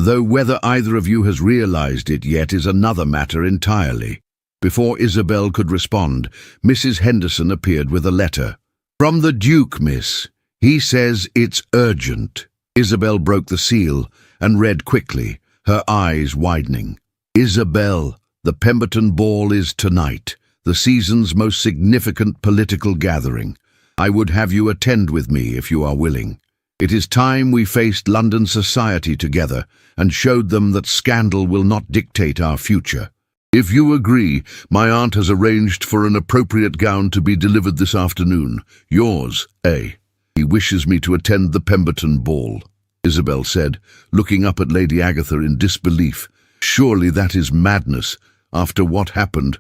though whether either of you has realized it yet is another matter entirely." Before Isabel could respond, Mrs. Henderson appeared with a letter. "From the Duke, miss. He says it's urgent." Isabel broke the seal and read quickly, her eyes widening. "Isabel, the Pemberton Ball is tonight, the season's most significant political gathering. I would have you attend with me if you are willing. It is time we faced London society together and showed them that scandal will not dictate our future. If you agree, my aunt has arranged for an appropriate gown to be delivered this afternoon. Yours, A. He wishes me to attend the Pemberton Ball," Isabel said, looking up at Lady Agatha in disbelief. "Surely that is madness. After what happened,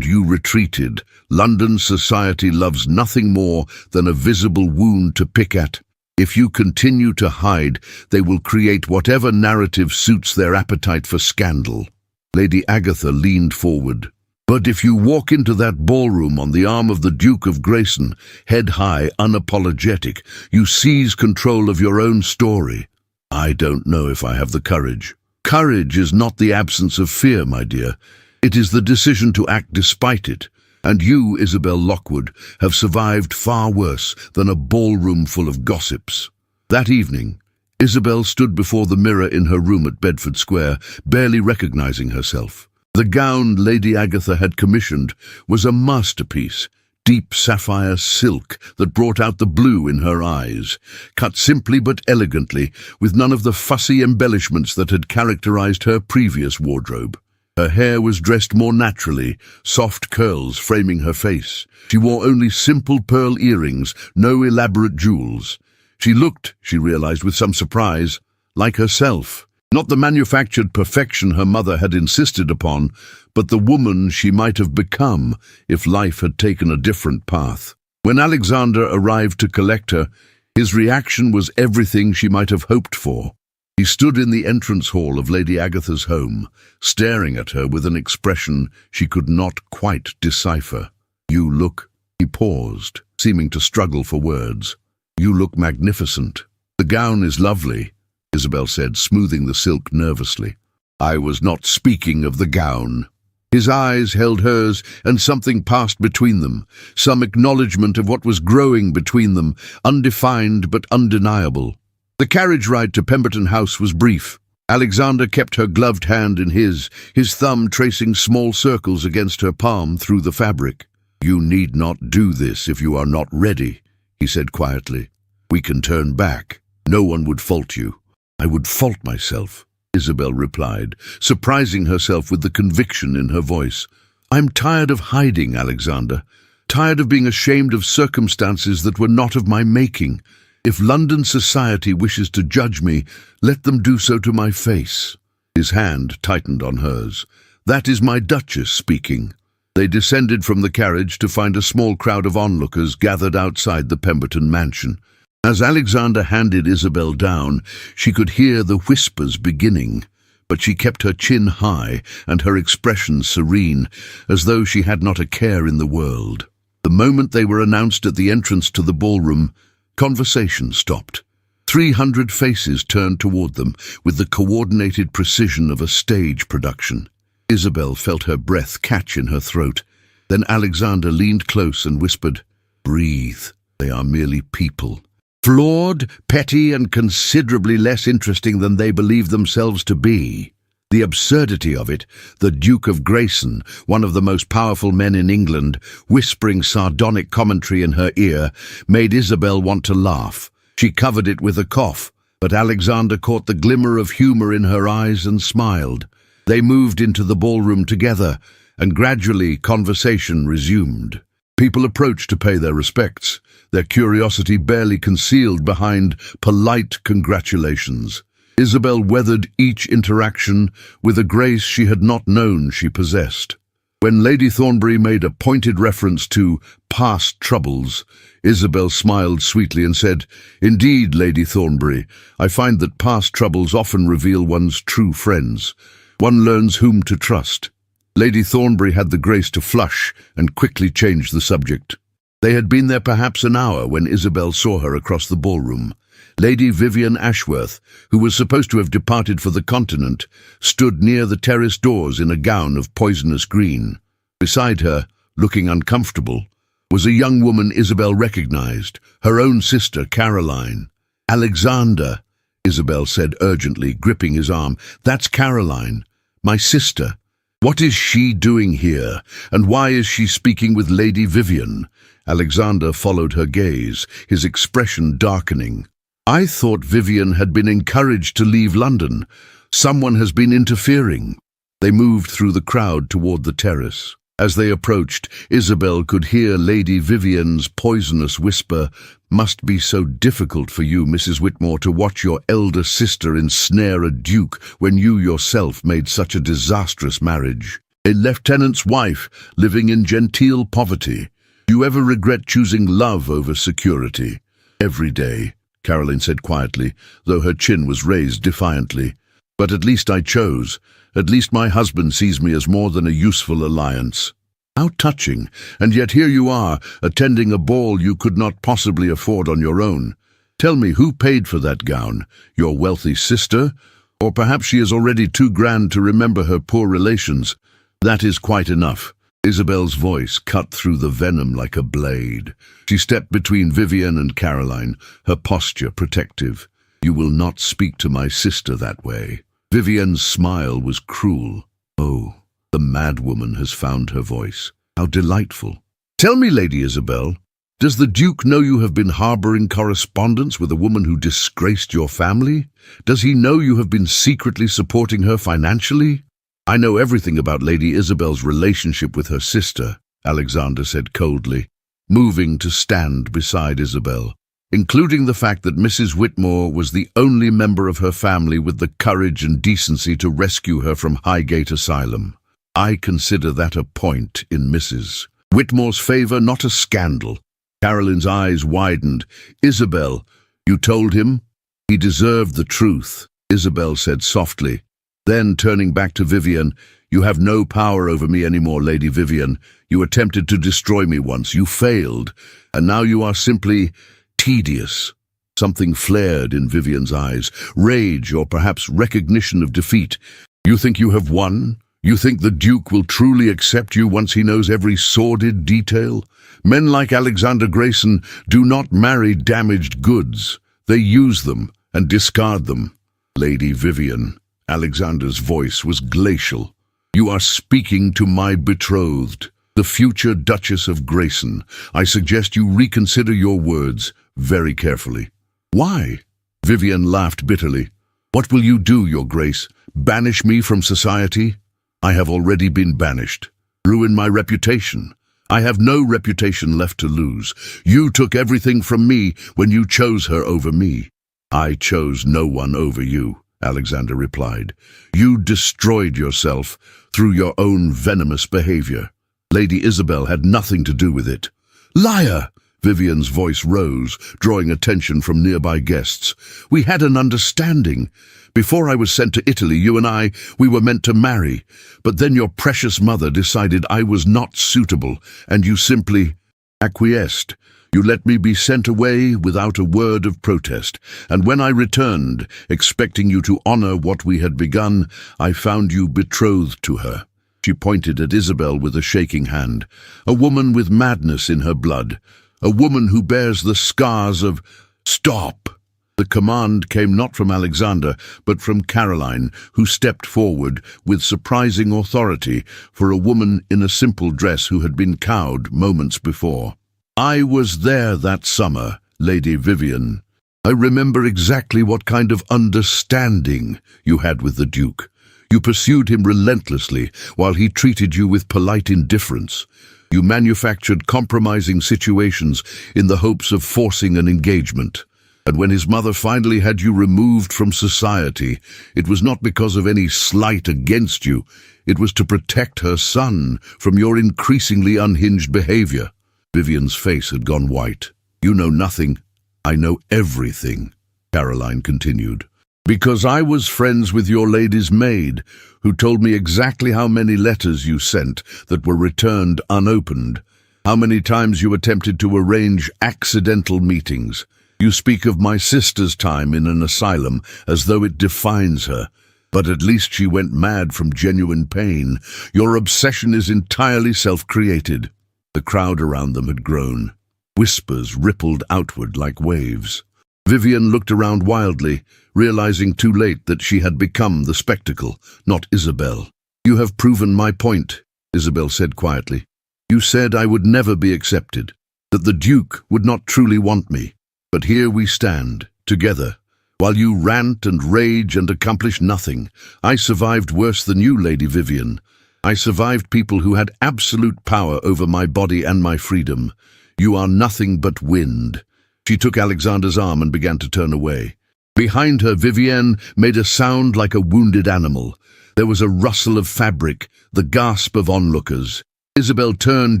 you retreated. London society loves nothing more than a visible wound to pick at. If you continue to hide, they will create whatever narrative suits their appetite for scandal." Lady Agatha leaned forward. "But if you walk into that ballroom on the arm of the Duke of Grayson, head high, unapologetic, you seize control of your own story." "I don't know if I have the courage." "Courage is not the absence of fear, my dear. It is the decision to act despite it. And you, Isabel Lockwood, have survived far worse than a ballroom full of gossips." That evening, Isabel stood before the mirror in her room at Bedford Square, barely recognizing herself. The gown Lady Agatha had commissioned was a masterpiece, deep sapphire silk that brought out the blue in her eyes, cut simply but elegantly, with none of the fussy embellishments that had characterized her previous wardrobe. Her hair was dressed more naturally, soft curls framing her face. She wore only simple pearl earrings, no elaborate jewels. She looked, she realized with some surprise, like herself. Not the manufactured perfection her mother had insisted upon, but the woman she might have become if life had taken a different path. When Alexander arrived to collect her, his reaction was everything she might have hoped for. He stood in the entrance hall of Lady Agatha's home, staring at her with an expression she could not quite decipher. "You look—" He paused, seeming to struggle for words. "You look magnificent. The gown is lovely," Isabel said, smoothing the silk nervously. "I was not speaking of the gown." His eyes held hers, and something passed between them, some acknowledgement of what was growing between them, undefined but undeniable. The carriage ride to Pemberton House was brief. Alexander kept her gloved hand in his thumb tracing small circles against her palm through the fabric. "You need not do this if you are not ready," he said quietly. "We can turn back. No one would fault you." "I would fault myself," Isabel replied, surprising herself with the conviction in her voice. "I'm tired of hiding, Alexander. Tired of being ashamed of circumstances that were not of my making. If London society wishes to judge me, let them do so to my face." His hand tightened on hers. "That is my Duchess speaking." They descended from the carriage to find a small crowd of onlookers gathered outside the Pemberton mansion. As Alexander handed Isabel down, she could hear the whispers beginning, but she kept her chin high and her expression serene, as though she had not a care in the world. The moment they were announced at the entrance to the ballroom, conversation stopped. 300 faces turned toward them with the coordinated precision of a stage production. Isabel felt her breath catch in her throat. Then Alexander leaned close and whispered, "Breathe. They are merely people. Flawed, petty, and considerably less interesting than they believe themselves to be." The absurdity of it, the Duke of Grayson, one of the most powerful men in England, whispering sardonic commentary in her ear, made Isabel want to laugh. She covered it with a cough, but Alexander caught the glimmer of humor in her eyes and smiled. They moved into the ballroom together, and gradually conversation resumed. People approached to pay their respects, their curiosity barely concealed behind polite congratulations. Isabel weathered each interaction with a grace she had not known she possessed. When Lady Thornbury made a pointed reference to past troubles, Isabel smiled sweetly and said, "Indeed, Lady Thornbury, I find that past troubles often reveal one's true friends. One learns whom to trust." Lady Thornbury had the grace to flush and quickly change the subject. They had been there perhaps an hour when Isabel saw her across the ballroom. Lady Vivian Ashworth, who was supposed to have departed for the continent, stood near the terrace doors in a gown of poisonous green. Beside her, looking uncomfortable, was a young woman Isabel recognized, her own sister Caroline. "Alexander," Isabel said urgently, gripping his arm. "That's Caroline, my sister. What is she doing here, and why is she speaking with Lady Vivian?" Alexander followed her gaze, his expression darkening. "I thought Vivian had been encouraged to leave London. Someone has been interfering." They moved through the crowd toward the terrace. As they approached, Isabel could hear Lady Vivian's poisonous whisper, "Must be so difficult for you, Mrs. Whitmore, to watch your elder sister ensnare a duke when you yourself made such a disastrous marriage. A lieutenant's wife, living in genteel poverty. Do you ever regret choosing love over security?" "Every day," Caroline said quietly, though her chin was raised defiantly. "But at least I chose. At least my husband sees me as more than a useful alliance." "How touching, and yet here you are, attending a ball you could not possibly afford on your own. Tell me, who paid for that gown? Your wealthy sister? Or perhaps she is already too grand to remember her poor relations. That is quite enough." Isabel's voice cut through the venom like a blade. She stepped between Vivian and Caroline, her posture protective. "You will not speak to my sister that way." Vivian's smile was cruel. "Oh, the madwoman has found her voice. How delightful. Tell me, Lady Isabel, does the Duke know you have been harboring correspondence with a woman who disgraced your family? Does he know you have been secretly supporting her financially?" "I know everything about Lady Isabel's relationship with her sister," Alexander said coldly, moving to stand beside Isabel, "including the fact that Mrs. Whitmore was the only member of her family with the courage and decency to rescue her from Highgate Asylum. I consider that a point in Mrs. Whitmore's favor, not a scandal." Caroline's eyes widened. "Isabel, you told him? He deserved the truth," Isabel said softly. Then, turning back to Vivian, "You have no power over me anymore, Lady Vivian. You attempted to destroy me once. You failed. And now you are simply tedious." Something flared in Vivian's eyes, rage or perhaps recognition of defeat. "You think you have won? You think the Duke will truly accept you once he knows every sordid detail? Men like Alexander Grayson do not marry damaged goods. They use them and discard them." "Lady Vivian," Alexander's voice was glacial, "you are speaking to my betrothed, the future Duchess of Grayson. I suggest you reconsider your words very carefully." "Why?" Vivian laughed bitterly. "What will you do, Your Grace? Banish me from society? I have already been banished. Ruin my reputation? I have no reputation left to lose. You took everything from me when you chose her over me." "I chose no one over you," Alexander replied. "You destroyed yourself through your own venomous behavior. Lady Isabel had nothing to do with it." "Liar!" Vivian's voice rose, drawing attention from nearby guests. "We had an understanding. Before I was sent to Italy, you and we were meant to marry. But then your precious mother decided I was not suitable, and you simply acquiesced. You let me be sent away without a word of protest, and when I returned, expecting you to honor what we had begun, I found you betrothed to her." She pointed at Isabel with a shaking hand. "A woman with madness in her blood. A woman who bears the scars of—" "Stop!" The command came not from Alexander, but from Caroline, who stepped forward with surprising authority for a woman in a simple dress who had been cowed moments before. "I was there that summer, Lady Vivian. I remember exactly what kind of understanding you had with the Duke. You pursued him relentlessly while he treated you with polite indifference. You manufactured compromising situations in the hopes of forcing an engagement. And when his mother finally had you removed from society, it was not because of any slight against you. It was to protect her son from your increasingly unhinged behavior." Vivian's face had gone white. "You know nothing. I know everything," Caroline continued. "Because I was friends with your lady's maid, who told me exactly how many letters you sent that were returned unopened, how many times you attempted to arrange accidental meetings. You speak of my sister's time in an asylum as though it defines her. But at least she went mad from genuine pain. Your obsession is entirely self-created." The crowd around them had grown. Whispers rippled outward like waves. Vivian looked around wildly, realizing too late that she had become the spectacle, not Isabel. "You have proven my point," Isabel said quietly. "You said I would never be accepted, that the Duke would not truly want me. But here we stand, together. While you rant and rage and accomplish nothing, I survived worse than you, Lady Vivian. I survived people who had absolute power over my body and my freedom. You are nothing but wind." She took Alexander's arm and began to turn away. Behind her, Vivienne made a sound like a wounded animal. There was a rustle of fabric, the gasp of onlookers. Isabel turned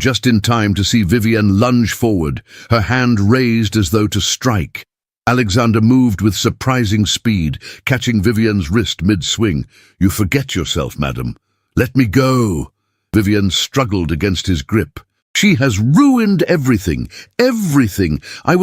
just in time to see Vivienne lunge forward, her hand raised as though to strike. Alexander moved with surprising speed, catching Vivienne's wrist mid-swing. "You forget yourself, madam. Let me go." Vivienne struggled against his grip. "She has ruined everything, everything. I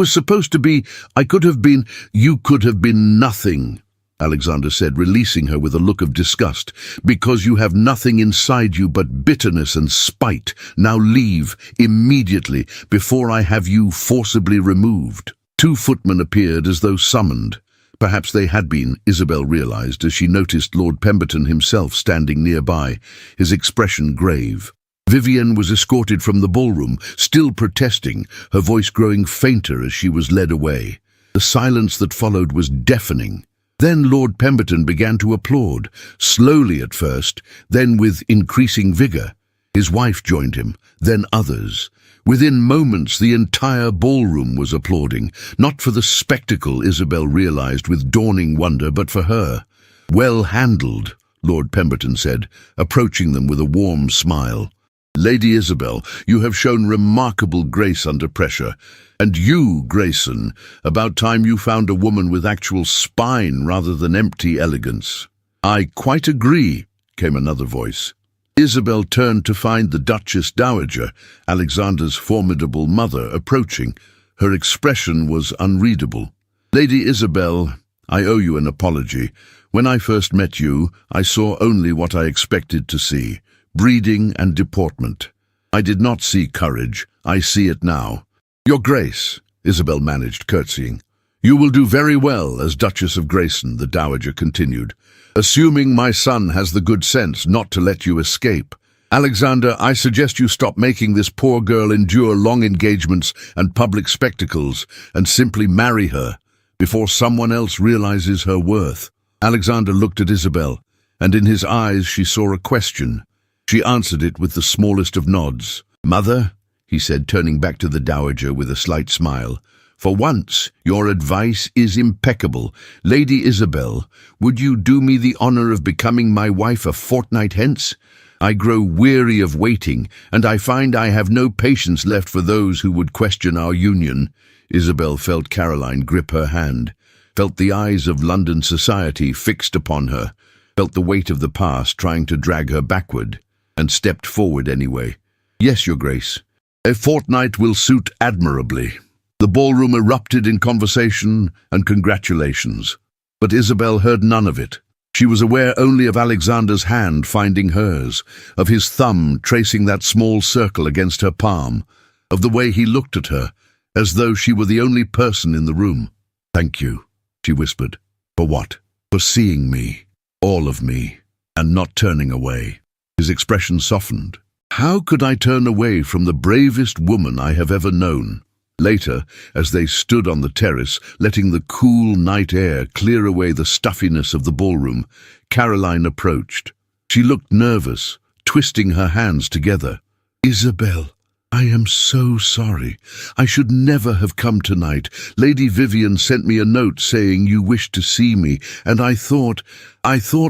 could have been, you could have been nothing," Alexander said, releasing her with a look of disgust. "Because you have nothing inside you but bitterness and spite. Now leave, immediately, before I have you forcibly removed." 2 footmen appeared as though summoned. Perhaps they had been, Isabel realized, as she noticed Lord Pemberton himself standing nearby, his expression grave. Vivian was escorted from the ballroom, still protesting, her voice growing fainter as she was led away. The silence that followed was deafening. Then Lord Pemberton began to applaud, slowly at first, then with increasing vigor. His wife joined him, then others. Within moments, the entire ballroom was applauding, not for the spectacle Isabel realized with dawning wonder, but for her. "Well handled," Lord Pemberton said, approaching them with a warm smile. "Lady Isabel, you have shown remarkable grace under pressure. And you, Grayson, about time you found a woman with actual spine rather than empty elegance." "I quite agree," came another voice. Isabel turned to find the Duchess Dowager, Alexander's formidable mother, approaching. Her expression was unreadable. "Lady Isabel, I owe you an apology. When I first met you, I saw only what I expected to see. Breeding and deportment. I did not see courage. I see it now." "Your Grace," Isabel managed, curtsying. "You will do very well as Duchess of Grayson," the Dowager continued, "assuming my son has the good sense not to let you escape. Alexander, I suggest you stop making this poor girl endure long engagements and public spectacles and simply marry her before someone else realizes her worth." Alexander looked at Isabel, and in his eyes she saw a question. She answered it with the smallest of nods. "Mother," he said, turning back to the Dowager with a slight smile, "for once your advice is impeccable. Lady Isabel, would you do me the honor of becoming my wife a fortnight hence? I grow weary of waiting, and I find I have no patience left for those who would question our union." Isabel felt Caroline grip her hand, felt the eyes of London society fixed upon her, felt the weight of the past trying to drag her backward, and stepped forward anyway. "Yes, Your Grace. A fortnight will suit admirably." The ballroom erupted in conversation and congratulations, but Isabel heard none of it. She was aware only of Alexander's hand finding hers, of his thumb tracing that small circle against her palm, of the way he looked at her, as though she were the only person in the room. "Thank you," she whispered. "For what?" "For seeing me, all of me, and not turning away." His expression softened. "How could I turn away from the bravest woman I have ever known?" Later, as they stood on the terrace, letting the cool night air clear away the stuffiness of the ballroom, Caroline approached. She looked nervous, twisting her hands together. "Isabel, I am so sorry. I should never have come tonight. Lady Vivian sent me a note saying you wished to see me, and I thought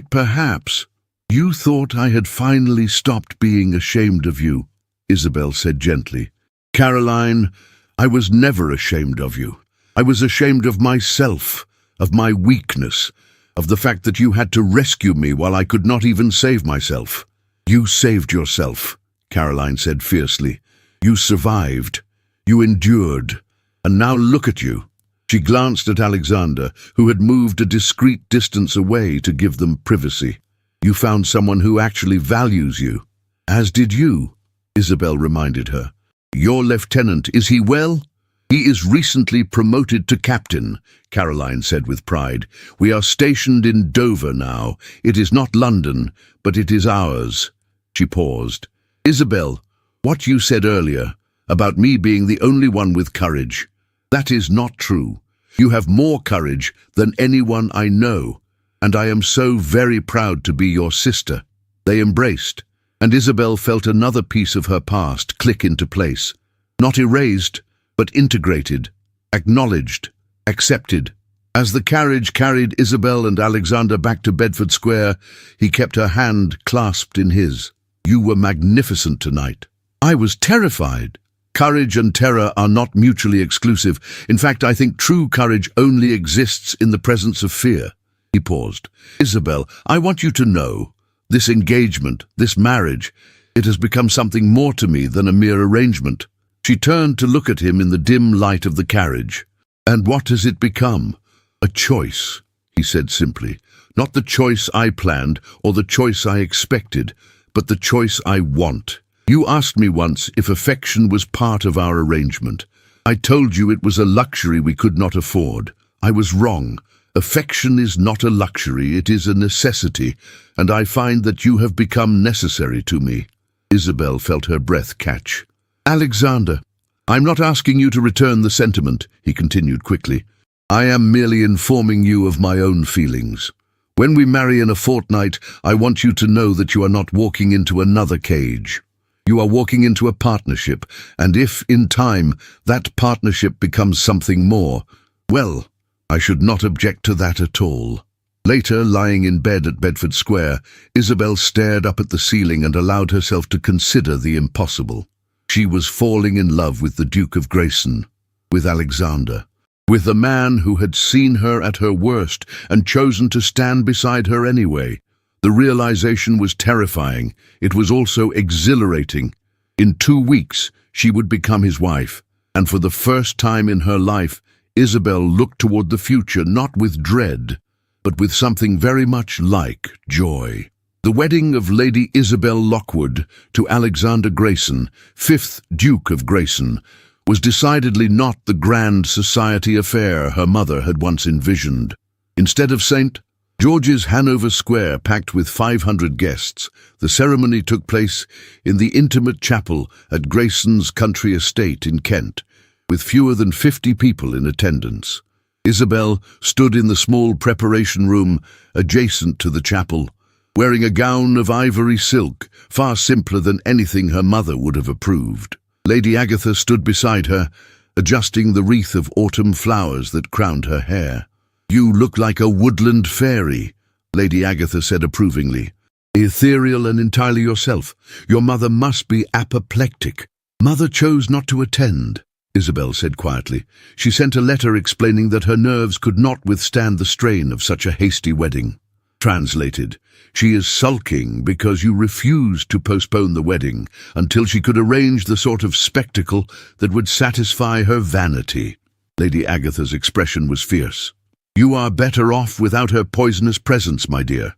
perhaps—" "You thought I had finally stopped being ashamed of you," Isabel said gently. "Caroline, I was never ashamed of you. I was ashamed of myself, of my weakness, of the fact that you had to rescue me while I could not even save myself." "You saved yourself," Caroline said fiercely. "You survived. You endured. And now look at you. She glanced at Alexander, who had moved a discreet distance away to give them privacy. "You found someone who actually values you." "As did you," Isabel reminded her. "Your lieutenant, is he well?" "He is recently promoted to captain," Caroline said with pride. "We are stationed in Dover now. It is not London, but it is ours." She paused. "Isabel, what you said earlier, about me being the only one with courage, that is not true. You have more courage than anyone I know, and I am so very proud to be your sister." They embraced, and Isabel felt another piece of her past click into place. Not erased, but integrated, acknowledged, accepted. As the carriage carried Isabel and Alexander back to Bedford Square, he kept her hand clasped in his. "You were magnificent tonight." "I was terrified." "Courage and terror are not mutually exclusive. In fact, I think true courage only exists in the presence of fear." He paused. "Isabel, I want you to know, this engagement, this marriage, it has become something more to me than a mere arrangement." She turned to look at him in the dim light of the carriage. "And what has it become?" "A choice," he said simply. "Not the choice I planned or the choice I expected, but the choice I want. You asked me once if affection was part of our arrangement. I told you it was a luxury we could not afford. I was wrong. Affection is not a luxury, it is a necessity, and I find that you have become necessary to me." Isabel felt her breath catch. "Alexander, I'm not asking you to return the sentiment," he continued quickly. "I am merely informing you of my own feelings. When we marry in a fortnight, I want you to know that you are not walking into another cage. You are walking into a partnership, and if, in time, that partnership becomes something more, well, I should not object to that at all." Later, lying in bed at Bedford Square, Isabel stared up at the ceiling and allowed herself to consider the impossible. She was falling in love with the Duke of Grayson, with Alexander, with the man who had seen her at her worst and chosen to stand beside her anyway. The realization was terrifying. It was also exhilarating. In 2 weeks, she would become his wife, and for the first time in her life, Isabel looked toward the future not with dread, but with something very much like joy. The wedding of Lady Isabel Lockwood to Alexander Grayson, 5th Duke of Grayson, was decidedly not the grand society affair her mother had once envisioned. Instead of St. George's Hanover Square packed with 500 guests, the ceremony took place in the intimate chapel at Grayson's country estate in Kent, with fewer than 50 people in attendance. Isabel stood in the small preparation room adjacent to the chapel, wearing a gown of ivory silk, far simpler than anything her mother would have approved. Lady Agatha stood beside her, adjusting the wreath of autumn flowers that crowned her hair. "You look like a woodland fairy," Lady Agatha said approvingly. "Ethereal and entirely yourself. Your mother must be apoplectic." "Mother chose not to attend," Isabel said quietly. "She sent a letter explaining that her nerves could not withstand the strain of such a hasty wedding." Translated, "She is sulking because you refused to postpone the wedding until she could arrange the sort of spectacle that would satisfy her vanity." Lady Agatha's expression was fierce. "You are better off without her poisonous presence, my dear."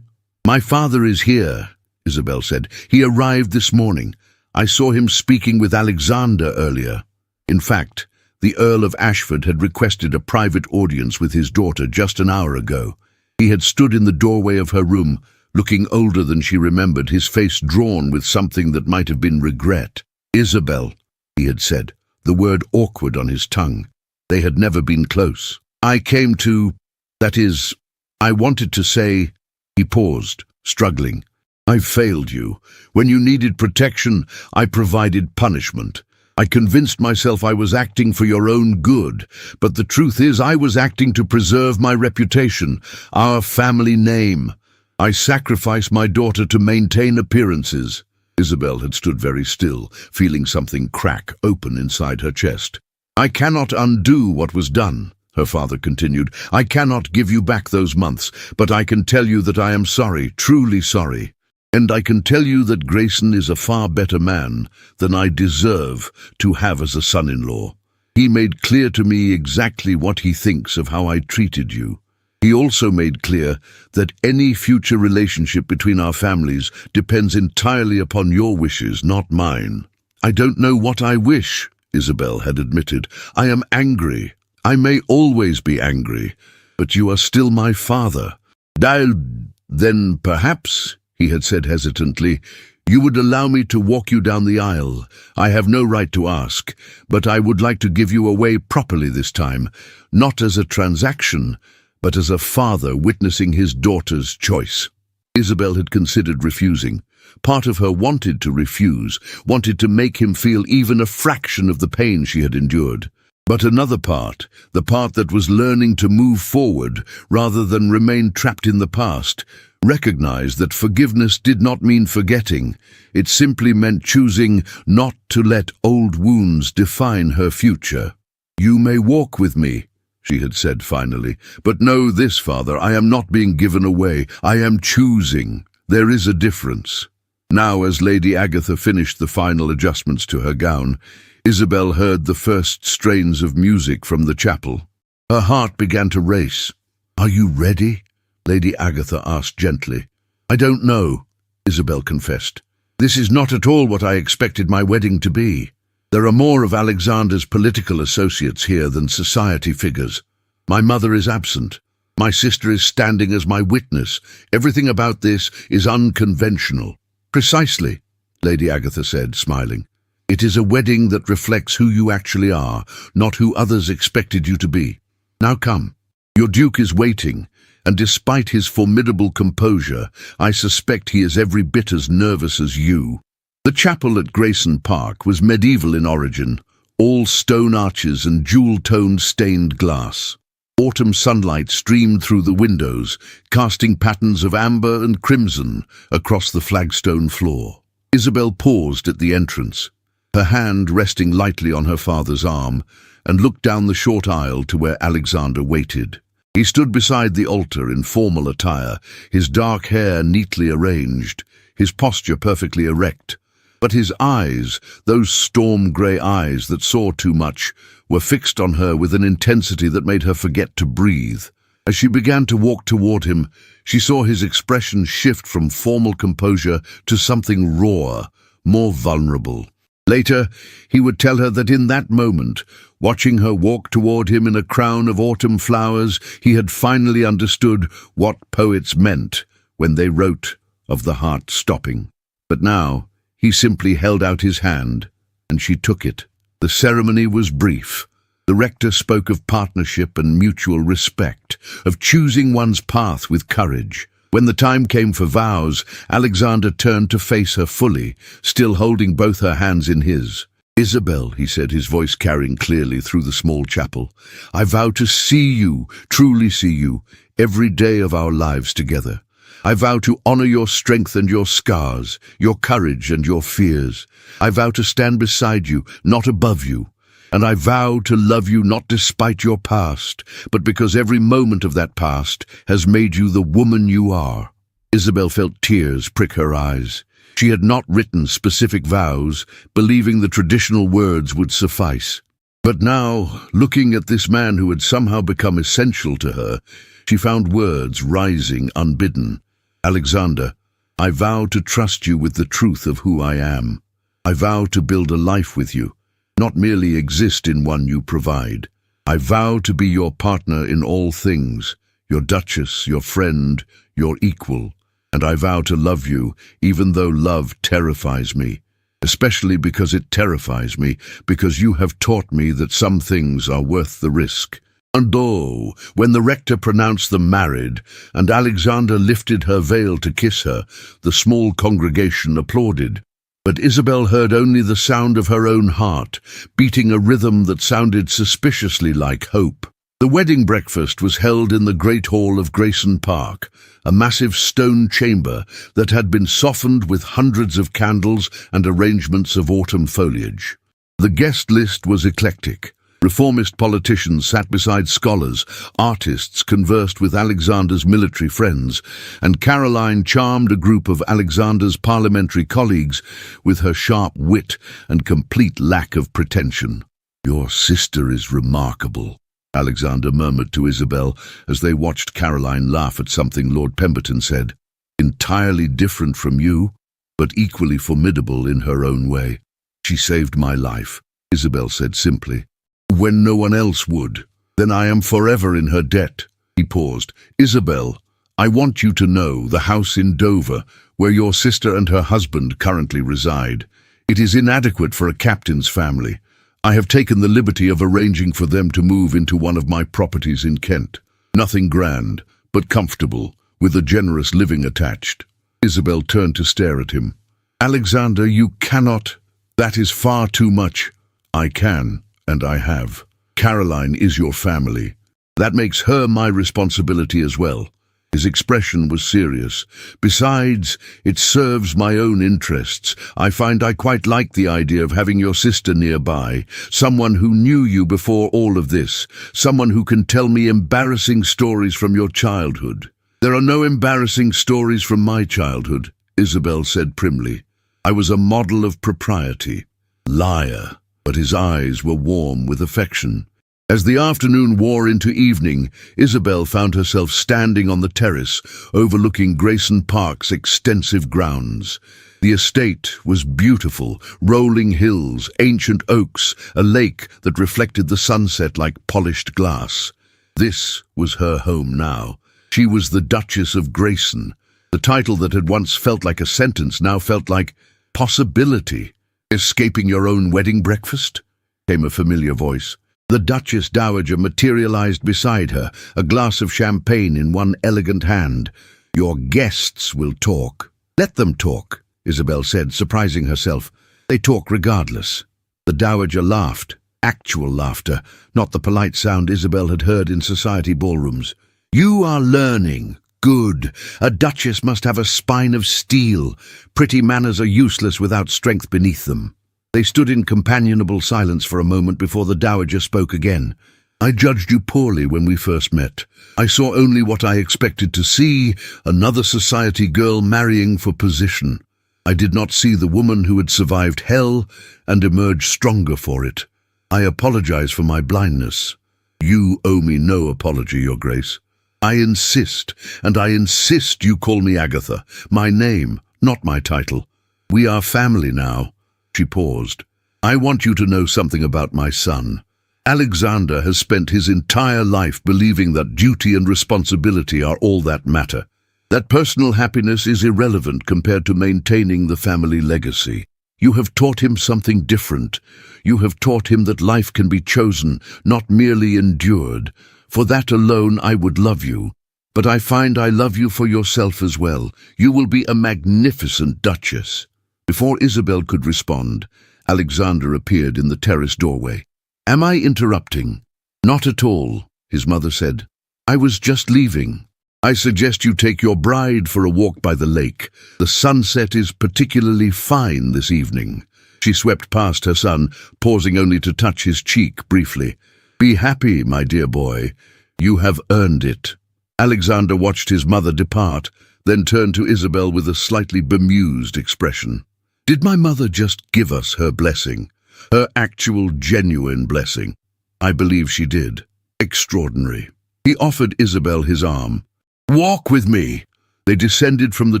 "My father is here," Isabel said. "He arrived this morning. I saw him speaking with Alexander earlier. In fact, the Earl of Ashford had requested a private audience with his daughter just an hour ago. He had stood in the doorway of her room, looking older than she remembered, his face drawn with something that might have been regret. "Isabel," he had said, the word awkward on his tongue. They had never been close. "I came to, that is, I wanted to say," he paused, struggling. "I failed you. When you needed protection, I provided punishment. I convinced myself I was acting for your own good, but the truth is I was acting to preserve my reputation, our family name. I sacrificed my daughter to maintain appearances." Isabel had stood very still, feeling something crack open inside her chest. "I cannot undo what was done," her father continued. "I cannot give you back those months, but I can tell you that I am sorry, truly sorry. And I can tell you that Grayson is a far better man than I deserve to have as a son-in-law. He made clear to me exactly what he thinks of how I treated you. He also made clear that any future relationship between our families depends entirely upon your wishes, not mine. I don't know what I wish, Isabel had admitted. I am angry. I may always be angry, but you are still my father. Then perhaps, he had said hesitantly, you would allow me to walk you down the aisle. I have no right to ask, but I would like to give you away properly this time, not as a transaction, but as a father witnessing his daughter's choice. Isabel had considered refusing. Part of her wanted to refuse, wanted to make him feel even a fraction of the pain she had endured. But another part, the part that was learning to move forward rather than remain trapped in the past, recognized that forgiveness did not mean forgetting. It simply meant choosing not to let old wounds define her future. You may walk with me, she had said finally, but know this, Father, I am not being given away. I am choosing. There is a difference. Now, as Lady Agatha finished the final adjustments to her gown, Isabel heard the first strains of music from the chapel. Her heart began to race. Are you ready? Lady Agatha asked gently. I don't know, Isabel confessed. This is not at all what I expected my wedding to be. There are more of Alexander's political associates here than society figures. My mother is absent. My sister is standing as my witness. Everything about this is unconventional. Precisely, Lady Agatha said, smiling. It is a wedding that reflects who you actually are, not who others expected you to be. Now come. Your Duke is waiting, and despite his formidable composure, I suspect he is every bit as nervous as you. The chapel at Grayson Park was medieval in origin, all stone arches and jewel-toned stained glass. Autumn sunlight streamed through the windows, casting patterns of amber and crimson across the flagstone floor. Isabel paused at the entrance, her hand resting lightly on her father's arm, and looked down the short aisle to where Alexander waited. He stood beside the altar in formal attire, his dark hair neatly arranged, his posture perfectly erect. But his eyes, those storm-grey eyes that saw too much, were fixed on her with an intensity that made her forget to breathe. As she began to walk toward him, she saw his expression shift from formal composure to something rawer, more vulnerable. Later, he would tell her that in that moment, watching her walk toward him in a crown of autumn flowers, he had finally understood what poets meant when they wrote of the heart stopping. But now, he simply held out his hand, and she took it. The ceremony was brief. The rector spoke of partnership and mutual respect, of choosing one's path with courage. When the time came for vows, Alexander turned to face her fully, still holding both her hands in his. Isabel, he said, his voice carrying clearly through the small chapel, I vow to see you, truly see you, every day of our lives together. I vow to honor your strength and your scars, your courage and your fears. I vow to stand beside you, not above you. And I vow to love you not despite your past, but because every moment of that past has made you the woman you are. Isabel felt tears prick her eyes. She had not written specific vows, believing the traditional words would suffice. But now, looking at this man who had somehow become essential to her, she found words rising unbidden. Alexander, I vow to trust you with the truth of who I am. I vow to build a life with you, not merely exist in one you provide. I vow to be your partner in all things, your duchess, your friend, your equal, and I vow to love you even though love terrifies me, especially because it terrifies me, because you have taught me that some things are worth the risk. And oh, when the rector pronounced them married, and Alexander lifted her veil to kiss her, the small congregation applauded. But Isabel heard only the sound of her own heart, beating a rhythm that sounded suspiciously like hope. The wedding breakfast was held in the Great Hall of Grayson Park, a massive stone chamber that had been softened with hundreds of candles and arrangements of autumn foliage. The guest list was eclectic. Reformist politicians sat beside scholars, artists conversed with Alexander's military friends, and Caroline charmed a group of Alexander's parliamentary colleagues with her sharp wit and complete lack of pretension. Your sister is remarkable, Alexander murmured to Isabel as they watched Caroline laugh at something Lord Pemberton said. Entirely different from you, but equally formidable in her own way. She saved my life, Isabel said simply. When no one else would, then I am forever in her debt. He paused. Isabel, I want you to know the house in Dover, where your sister and her husband currently reside. It is inadequate for a captain's family. I have taken the liberty of arranging for them to move into one of my properties in Kent. Nothing grand, but comfortable, with a generous living attached. Isabel turned to stare at him. Alexander, you cannot. That is far too much. I can, and I have. Caroline is your family. That makes her my responsibility as well. His expression was serious. Besides, it serves my own interests. I find I quite like the idea of having your sister nearby, someone who knew you before all of this, someone who can tell me embarrassing stories from your childhood. There are no embarrassing stories from my childhood, Isabel said primly. I was a model of propriety. Liar. But his eyes were warm with affection. As the afternoon wore into evening, Isabel found herself standing on the terrace, overlooking Grayson Park's extensive grounds. The estate was beautiful, rolling hills, ancient oaks, a lake that reflected the sunset like polished glass. This was her home now. She was the Duchess of Grayson. The title that had once felt like a sentence now felt like possibility. Escaping your own wedding breakfast? Came a familiar voice. The Duchess Dowager materialized beside her, a glass of champagne in one elegant hand. Your guests will talk. Let them talk, Isabel said, surprising herself. They talk regardless. The Dowager laughed. Actual laughter, not the polite sound Isabel had heard in society ballrooms. You are learning. Good. A duchess must have a spine of steel. Pretty manners are useless without strength beneath them. They stood in companionable silence for a moment before the Dowager spoke again. I judged you poorly when we first met. I saw only what I expected to see, another society girl marrying for position. I did not see the woman who had survived hell and emerged stronger for it. I apologize for my blindness. You owe me no apology, Your Grace. I insist, and I insist you call me Agatha, my name, not my title. We are family now. She paused. I want you to know something about my son. Alexander has spent his entire life believing that duty and responsibility are all that matter. That personal happiness is irrelevant compared to maintaining the family legacy. You have taught him something different. You have taught him that life can be chosen, not merely endured. For that alone I would love you. But I find I love you for yourself as well. You will be a magnificent duchess. Before Isabel could respond, Alexander appeared in the terrace doorway. Am I interrupting? Not at all, his mother said. I was just leaving. I suggest you take your bride for a walk by the lake. The sunset is particularly fine this evening. She swept past her son, pausing only to touch his cheek briefly. Be happy, my dear boy. You have earned it. Alexander watched his mother depart, then turned to Isabel with a slightly bemused expression. Did my mother just give us her blessing? Her actual, genuine blessing? I believe she did. Extraordinary. He offered Isabel his arm. Walk with me. They descended from the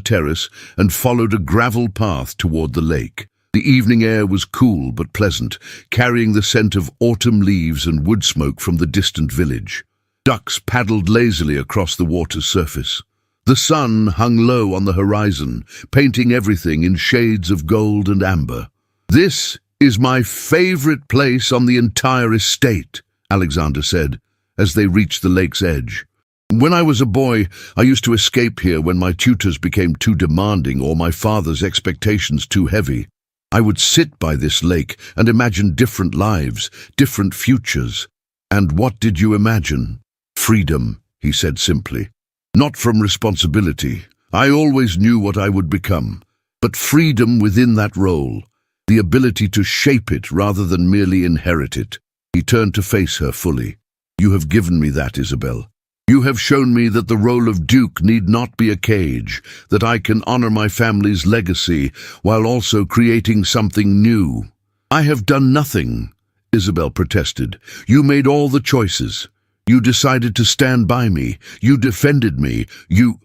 terrace and followed a gravel path toward the lake. The evening air was cool but pleasant, carrying the scent of autumn leaves and wood smoke from the distant village. Ducks paddled lazily across the water's surface. The sun hung low on the horizon, painting everything in shades of gold and amber. This is my favorite place on the entire estate, Alexander said, as they reached the lake's edge. When I was a boy, I used to escape here when my tutors became too demanding or my father's expectations too heavy. I would sit by this lake and imagine different lives, different futures. And what did you imagine? Freedom, he said simply. Not from responsibility. I always knew what I would become. But freedom within that role. The ability to shape it rather than merely inherit it. He turned to face her fully. You have given me that, Isabel. You have shown me that the role of Duke need not be a cage, that I can honor my family's legacy while also creating something new. I have done nothing Isabel protested. You made all the choices. You decided to stand by me. You defended me. You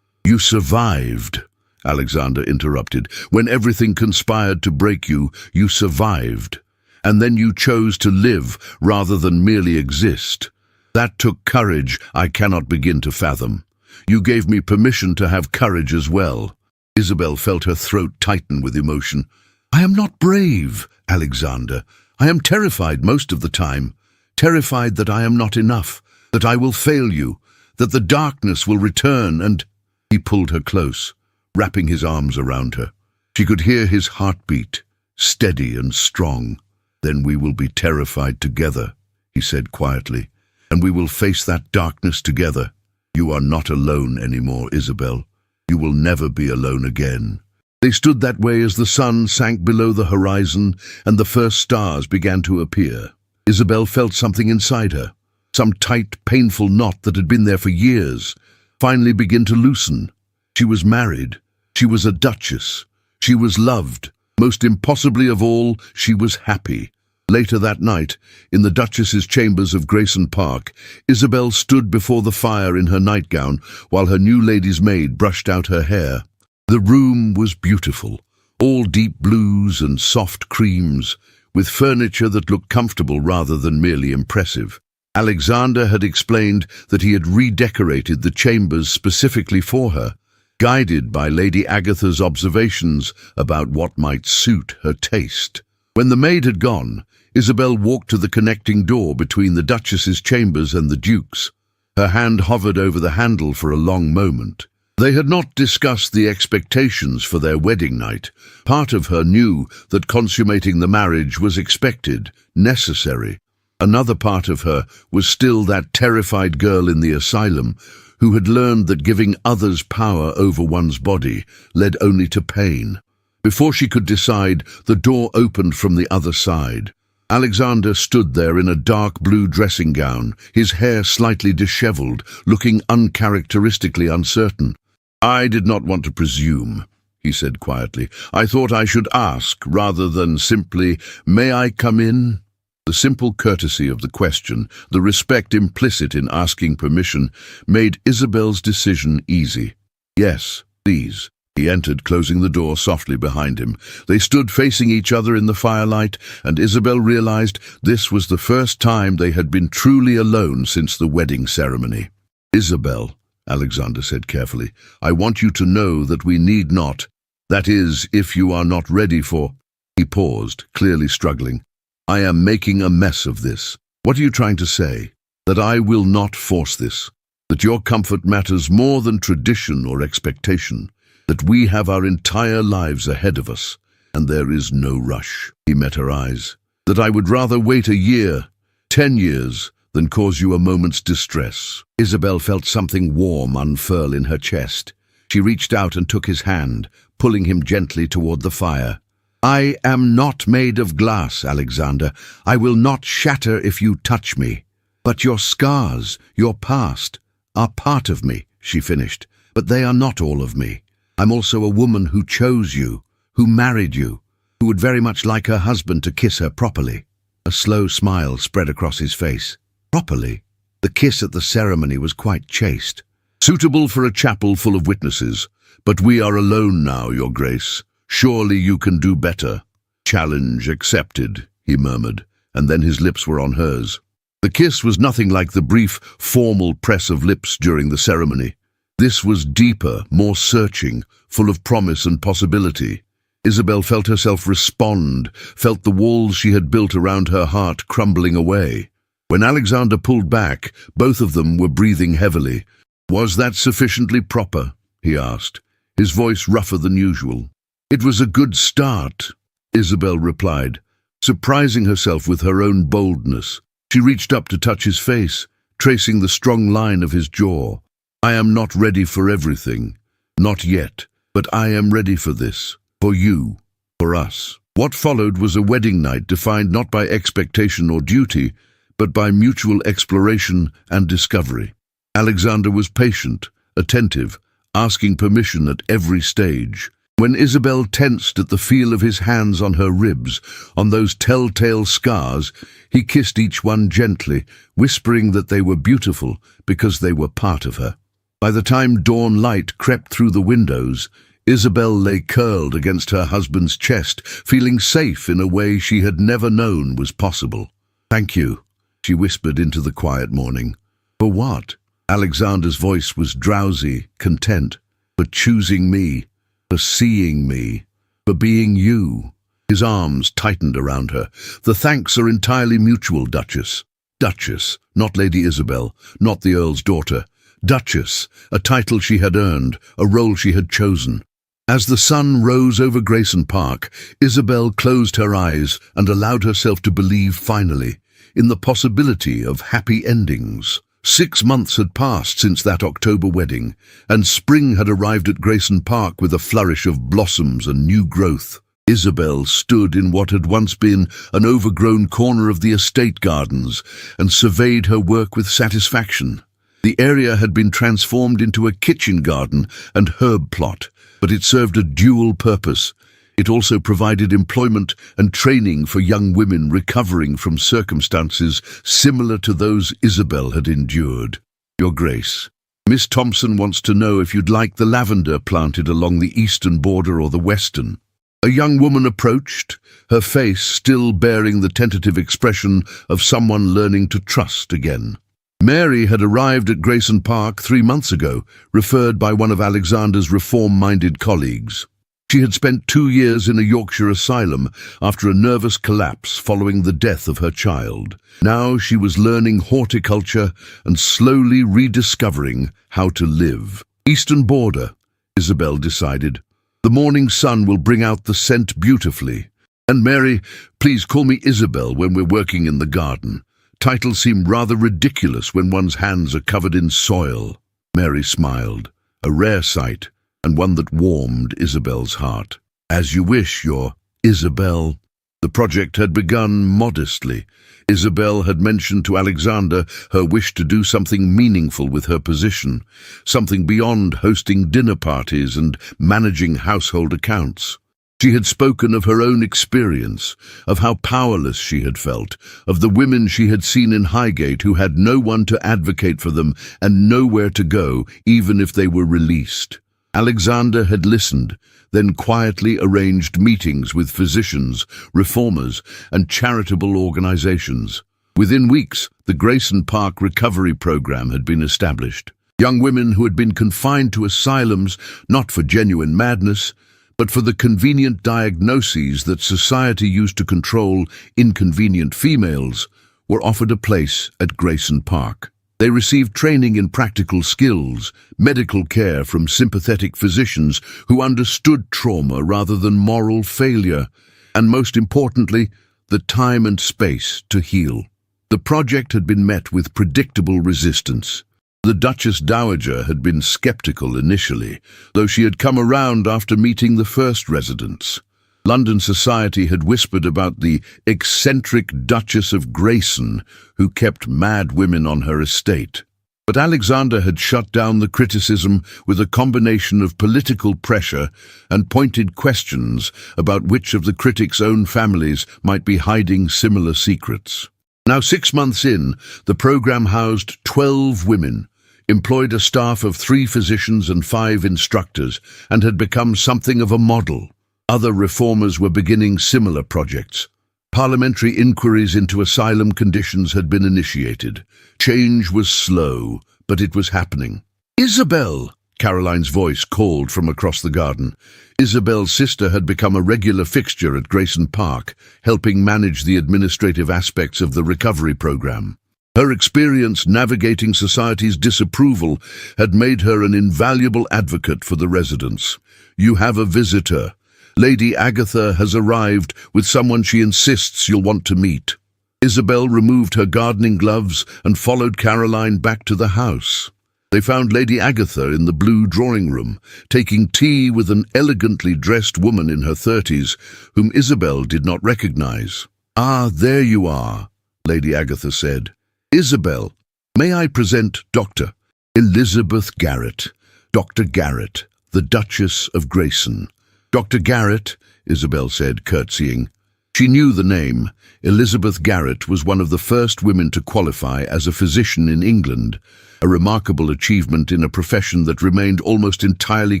survived. Alexander interrupted. When everything conspired to break you, you survived. And then you chose to live rather than merely exist. That took courage I cannot begin to fathom. You gave me permission to have courage as well. Isabel felt her throat tighten with emotion. I am not brave, Alexander. I am terrified most of the time. Terrified that I am not enough, that I will fail you, that the darkness will return and... He pulled her close, wrapping his arms around her. She could hear his heartbeat, steady and strong. Then we will be terrified together, he said quietly, and we will face that darkness together. You are not alone anymore, Isabel. You will never be alone again. They stood that way as the sun sank below the horizon and the first stars began to appear. Isabel felt something inside her, some tight, painful knot that had been there for years, finally begin to loosen. She was married. She was a duchess. She was loved. Most impossibly of all, she was happy. Later that night, in the Duchess's chambers of Grayson Park, Isabel stood before the fire in her nightgown while her new lady's maid brushed out her hair. The room was beautiful, all deep blues and soft creams, with furniture that looked comfortable rather than merely impressive. Alexander had explained that he had redecorated the chambers specifically for her, guided by Lady Agatha's observations about what might suit her taste. When the maid had gone, Isabel walked to the connecting door between the Duchess's chambers and the Duke's. Her hand hovered over the handle for a long moment. They had not discussed the expectations for their wedding night. Part of her knew that consummating the marriage was expected, necessary. Another part of her was still that terrified girl in the asylum who had learned that giving others power over one's body led only to pain. Before she could decide, the door opened from the other side. Alexander stood there in a dark blue dressing gown, his hair slightly disheveled, looking uncharacteristically uncertain. I did not want to presume, he said quietly. I thought I should ask, rather than simply, may I come in? The simple courtesy of the question, the respect implicit in asking permission, made Isabel's decision easy. Yes, please. He entered, closing the door softly behind him. They stood facing each other in the firelight, and Isabel realized this was the first time they had been truly alone since the wedding ceremony. Isabel, Alexander said carefully, I want you to know that we need not. That is, if you are not ready for... He paused, clearly struggling. I am making a mess of this. What are you trying to say? That I will not force this. That your comfort matters more than tradition or expectation. That we have our entire lives ahead of us, and there is no rush. He met her eyes. That I would rather wait a year, 10 years, than cause you a moment's distress. Isabel felt something warm unfurl in her chest. She reached out and took his hand, pulling him gently toward the fire. I am not made of glass, Alexander. I will not shatter if you touch me. But your scars, your past, are part of me, she finished. But they are not all of me. I'm also a woman who chose you, who married you, who would very much like her husband to kiss her properly. A slow smile spread across his face. Properly? The kiss at the ceremony was quite chaste. Suitable for a chapel full of witnesses. But we are alone now, Your Grace. Surely you can do better. Challenge accepted, he murmured, and then his lips were on hers. The kiss was nothing like the brief, formal press of lips during the ceremony. This was deeper, more searching, full of promise and possibility. Isabel felt herself respond, felt the walls she had built around her heart crumbling away. When Alexander pulled back, both of them were breathing heavily. Was that sufficiently proper? He asked, his voice rougher than usual. It was a good start, Isabel replied, surprising herself with her own boldness. She reached up to touch his face, tracing the strong line of his jaw. I am not ready for everything. Not yet. But I am ready for this. For you. For us. What followed was a wedding night defined not by expectation or duty, but by mutual exploration and discovery. Alexander was patient, attentive, asking permission at every stage. When Isabel tensed at the feel of his hands on her ribs, on those telltale scars, he kissed each one gently, whispering that they were beautiful because they were part of her. By the time dawn light crept through the windows, Isabel lay curled against her husband's chest, feeling safe in a way she had never known was possible. "Thank you," she whispered into the quiet morning. "For what?" Alexander's voice was drowsy, content. "For choosing me, for seeing me, for being you." His arms tightened around her. "The thanks are entirely mutual, Duchess." Duchess, not Lady Isabel, not the Earl's daughter. Duchess, a title she had earned, a role she had chosen. As the sun rose over Grayson Park, Isabel closed her eyes and allowed herself to believe finally in the possibility of happy endings. 6 months had passed since that October wedding, and spring had arrived at Grayson Park with a flourish of blossoms and new growth. Isabel stood in what had once been an overgrown corner of the estate gardens and surveyed her work with satisfaction. The area had been transformed into a kitchen garden and herb plot, but it served a dual purpose. It also provided employment and training for young women recovering from circumstances similar to those Isabel had endured. "Your Grace, Miss Thompson wants to know if you'd like the lavender planted along the eastern border or the western." A young woman approached, her face still bearing the tentative expression of someone learning to trust again. Mary had arrived at Grayson Park 3 months ago, referred by one of Alexander's reform-minded colleagues. She had spent 2 years in a Yorkshire asylum after a nervous collapse following the death of her child. Now she was learning horticulture and slowly rediscovering how to live. Eastern border, Isabel decided. The morning sun will bring out the scent beautifully. And Mary, please call me Isabel when we're working in the garden. Titles seem rather ridiculous when one's hands are covered in soil. Mary smiled, a rare sight, and one that warmed Isabel's heart. "As you wish, your Isabel." The project had begun modestly. Isabel had mentioned to Alexander her wish to do something meaningful with her position, something beyond hosting dinner parties and managing household accounts. She had spoken of her own experience, of how powerless she had felt, of the women she had seen in Highgate who had no one to advocate for them and nowhere to go, even if they were released. Alexander had listened, then quietly arranged meetings with physicians, reformers, and charitable organizations. Within weeks, the Grayson Park Recovery Program had been established. Young women who had been confined to asylums, not for genuine madness, but for the convenient diagnoses that society used to control inconvenient females, were offered a place at Grayson Park. They received training in practical skills, medical care from sympathetic physicians who understood trauma rather than moral failure, and most importantly, the time and space to heal. The project had been met with predictable resistance. The Duchess Dowager had been skeptical initially, though she had come around after meeting the first residents. London society had whispered about the eccentric Duchess of Grayson, who kept mad women on her estate. But Alexander had shut down the criticism with a combination of political pressure and pointed questions about which of the critics' own families might be hiding similar secrets. Now 6 months in, the program housed 12 women, employed a staff of 3 physicians and 5 instructors, and had become something of a model. Other reformers were beginning similar projects. Parliamentary inquiries into asylum conditions had been initiated. Change was slow, but it was happening. "Isabel!" Caroline's voice called from across the garden. Isabel's sister had become a regular fixture at Grayson Park, helping manage the administrative aspects of the recovery program. Her experience navigating society's disapproval had made her an invaluable advocate for the residents. "You have a visitor. Lady Agatha has arrived with someone she insists you'll want to meet." Isabel removed her gardening gloves and followed Caroline back to the house. They found Lady Agatha in the blue drawing room, taking tea with an elegantly dressed woman in her 30s, whom Isabel did not recognize. "Ah, there you are," Lady Agatha said. "Isabel, may I present Dr. Elizabeth Garrett, Dr. Garrett, the Duchess of Grayson." Dr. Garrett, Isabel said, curtsying. She knew the name. Elizabeth Garrett was one of the first women to qualify as a physician in England, a remarkable achievement in a profession that remained almost entirely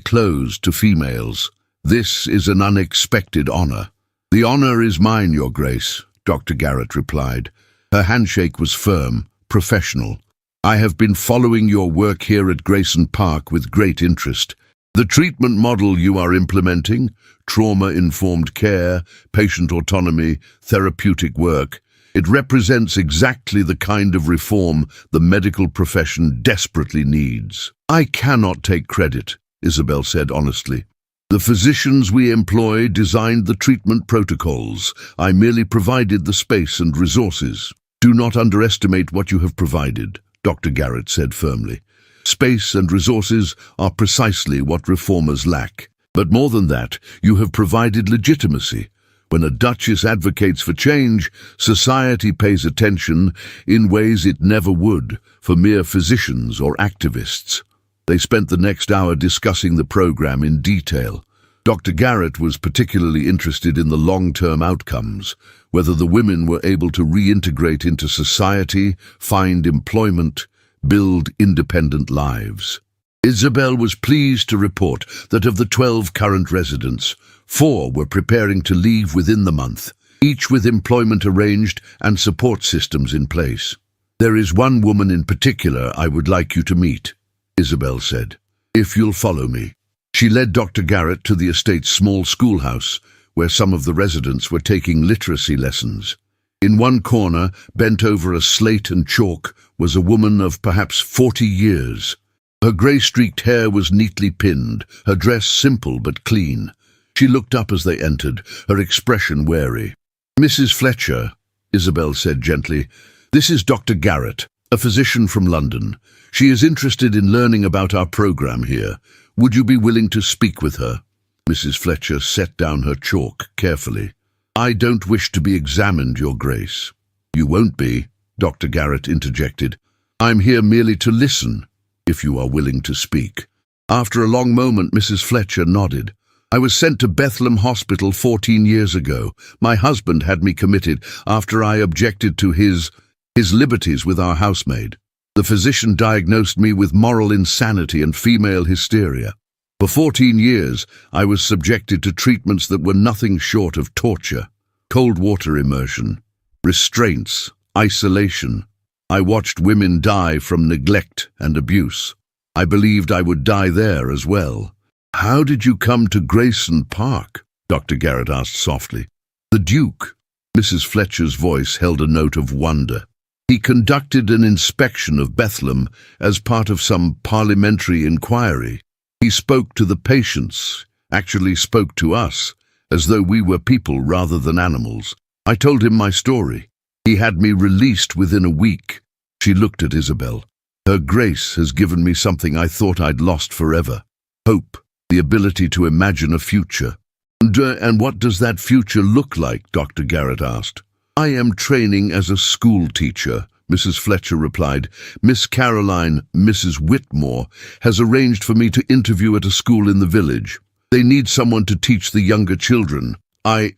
closed to females. This is an unexpected honor. The honor is mine, Your Grace, Dr. Garrett replied. Her handshake was firm, professional. I have been following your work here at Grayson Park with great interest. The treatment model you are implementing, trauma-informed care, patient autonomy, therapeutic work, it represents exactly the kind of reform the medical profession desperately needs. I cannot take credit, Isabel said honestly. The physicians we employ designed the treatment protocols. I merely provided the space and resources. Do not underestimate what you have provided, Dr. Garrett said firmly. Space and resources are precisely what reformers lack. But more than that, you have provided legitimacy. When a duchess advocates for change, society pays attention in ways it never would for mere physicians or activists. They spent the next hour discussing the program in detail. Dr. Garrett was particularly interested in the long-term outcomes, whether the women were able to reintegrate into society, find employment, build independent lives. Isabel was pleased to report that of the 12 current residents, 4 were preparing to leave within the month, each with employment arranged and support systems in place. There is one woman in particular I would like you to meet, Isabel said, if you'll follow me. She led Dr. Garrett to the estate's small schoolhouse, where some of the residents were taking literacy lessons. In one corner, bent over a slate and chalk, was a woman of perhaps 40 years. Her grey-streaked hair was neatly pinned, her dress simple but clean. She looked up as they entered, her expression wary. Mrs. Fletcher, Isabel said gently, this is Dr. Garrett, a physician from London. She is interested in learning about our program here. Would you be willing to speak with her? Mrs. Fletcher set down her chalk carefully. I don't wish to be examined, Your Grace. You won't be, Dr. Garrett interjected. I'm here merely to listen, if you are willing to speak. After a long moment, Mrs. Fletcher nodded. I was sent to Bethlehem Hospital 14 years ago. My husband had me committed after I objected to his liberties with our housemaid. The physician diagnosed me with moral insanity and female hysteria. For 14 years, I was subjected to treatments that were nothing short of torture. Cold water immersion, restraints, isolation. I watched women die from neglect and abuse. I believed I would die there as well. How did you come to Grayson Park? Dr. Garrett asked softly. The Duke. Mrs. Fletcher's voice held a note of wonder. He conducted an inspection of Bethlehem as part of some parliamentary inquiry. He spoke to the patients, actually spoke to us, as though we were people rather than animals. I told him my story. He had me released within a week. She looked at Isabel. Her Grace has given me something I thought I'd lost forever. Hope, the ability to imagine a future. And what does that future look like? Dr. Garrett asked. I am training as a school teacher, Mrs. Fletcher replied. Miss Caroline, Mrs. Whitmore, has arranged for me to interview at a school in the village. They need someone to teach the younger children. I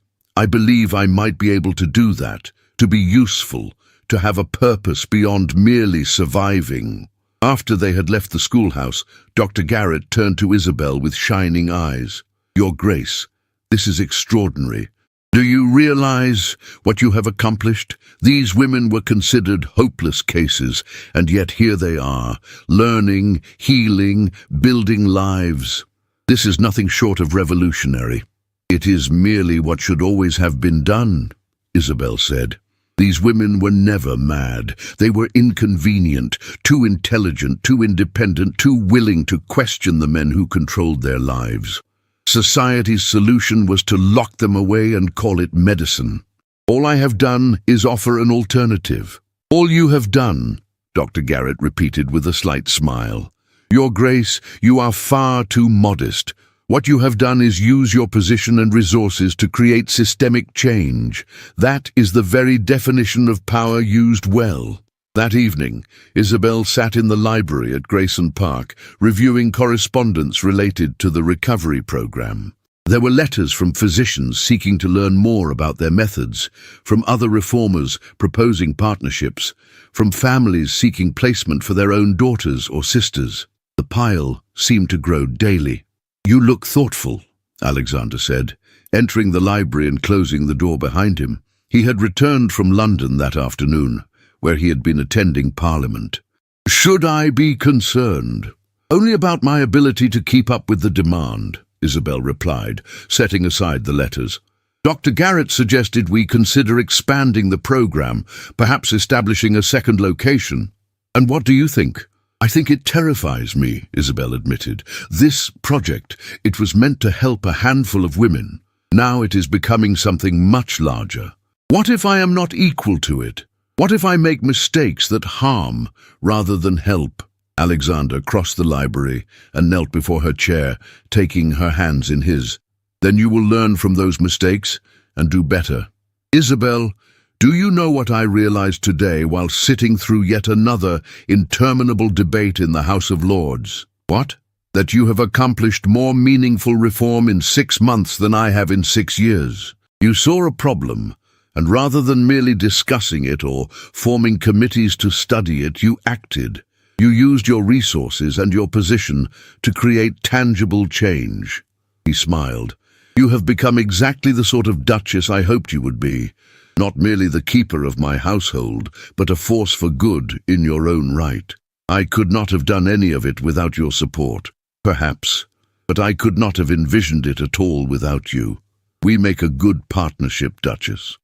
believe I might be able to do that, to be useful, to have a purpose beyond merely surviving. After they had left the schoolhouse, Dr. Garrett turned to Isabel with shining eyes. Your Grace, this is extraordinary. Do you realize what you have accomplished? These women were considered hopeless cases, and yet here they are, learning, healing, building lives. This is nothing short of revolutionary. It is merely what should always have been done, Isabel said. These women were never mad. They were inconvenient, too intelligent, too independent, too willing to question the men who controlled their lives. Society's solution was to lock them away and call it medicine. All I have done is offer an alternative. All you have done, Dr. Garrett repeated with a slight smile. Your Grace, you are far too modest. What you have done is use your position and resources to create systemic change. That is the very definition of power used well. That evening, Isabel sat in the library at Grayson Park, reviewing correspondence related to the recovery program. There were letters from physicians seeking to learn more about their methods, from other reformers proposing partnerships, from families seeking placement for their own daughters or sisters. The pile seemed to grow daily. "You look thoughtful," Alexander said, entering the library and closing the door behind him. He had returned from London that afternoon, where he had been attending Parliament. "Should I be concerned?" "Only about my ability to keep up with the demand," Isabel replied, setting aside the letters. "Dr. Garrett suggested we consider expanding the program, perhaps establishing a second location." "And what do you think?" "I think it terrifies me," Isabel admitted. "This project, it was meant to help a handful of women. Now it is becoming something much larger. What if I am not equal to it? What if I make mistakes that harm rather than help?" Alexander crossed the library and knelt before her chair, taking her hands in his. "Then you will learn from those mistakes and do better. Isabel, do you know what I realized today while sitting through yet another interminable debate in the House of Lords?" "What?" "That you have accomplished more meaningful reform in 6 months than I have in 6 years. You saw a problem, and rather than merely discussing it or forming committees to study it, you acted. You used your resources and your position to create tangible change." He smiled. "You have become exactly the sort of duchess I hoped you would be. Not merely the keeper of my household, but a force for good in your own right. I could not have done any of it without your support, perhaps, but I could not have envisioned it at all without you. We make a good partnership, Duchess."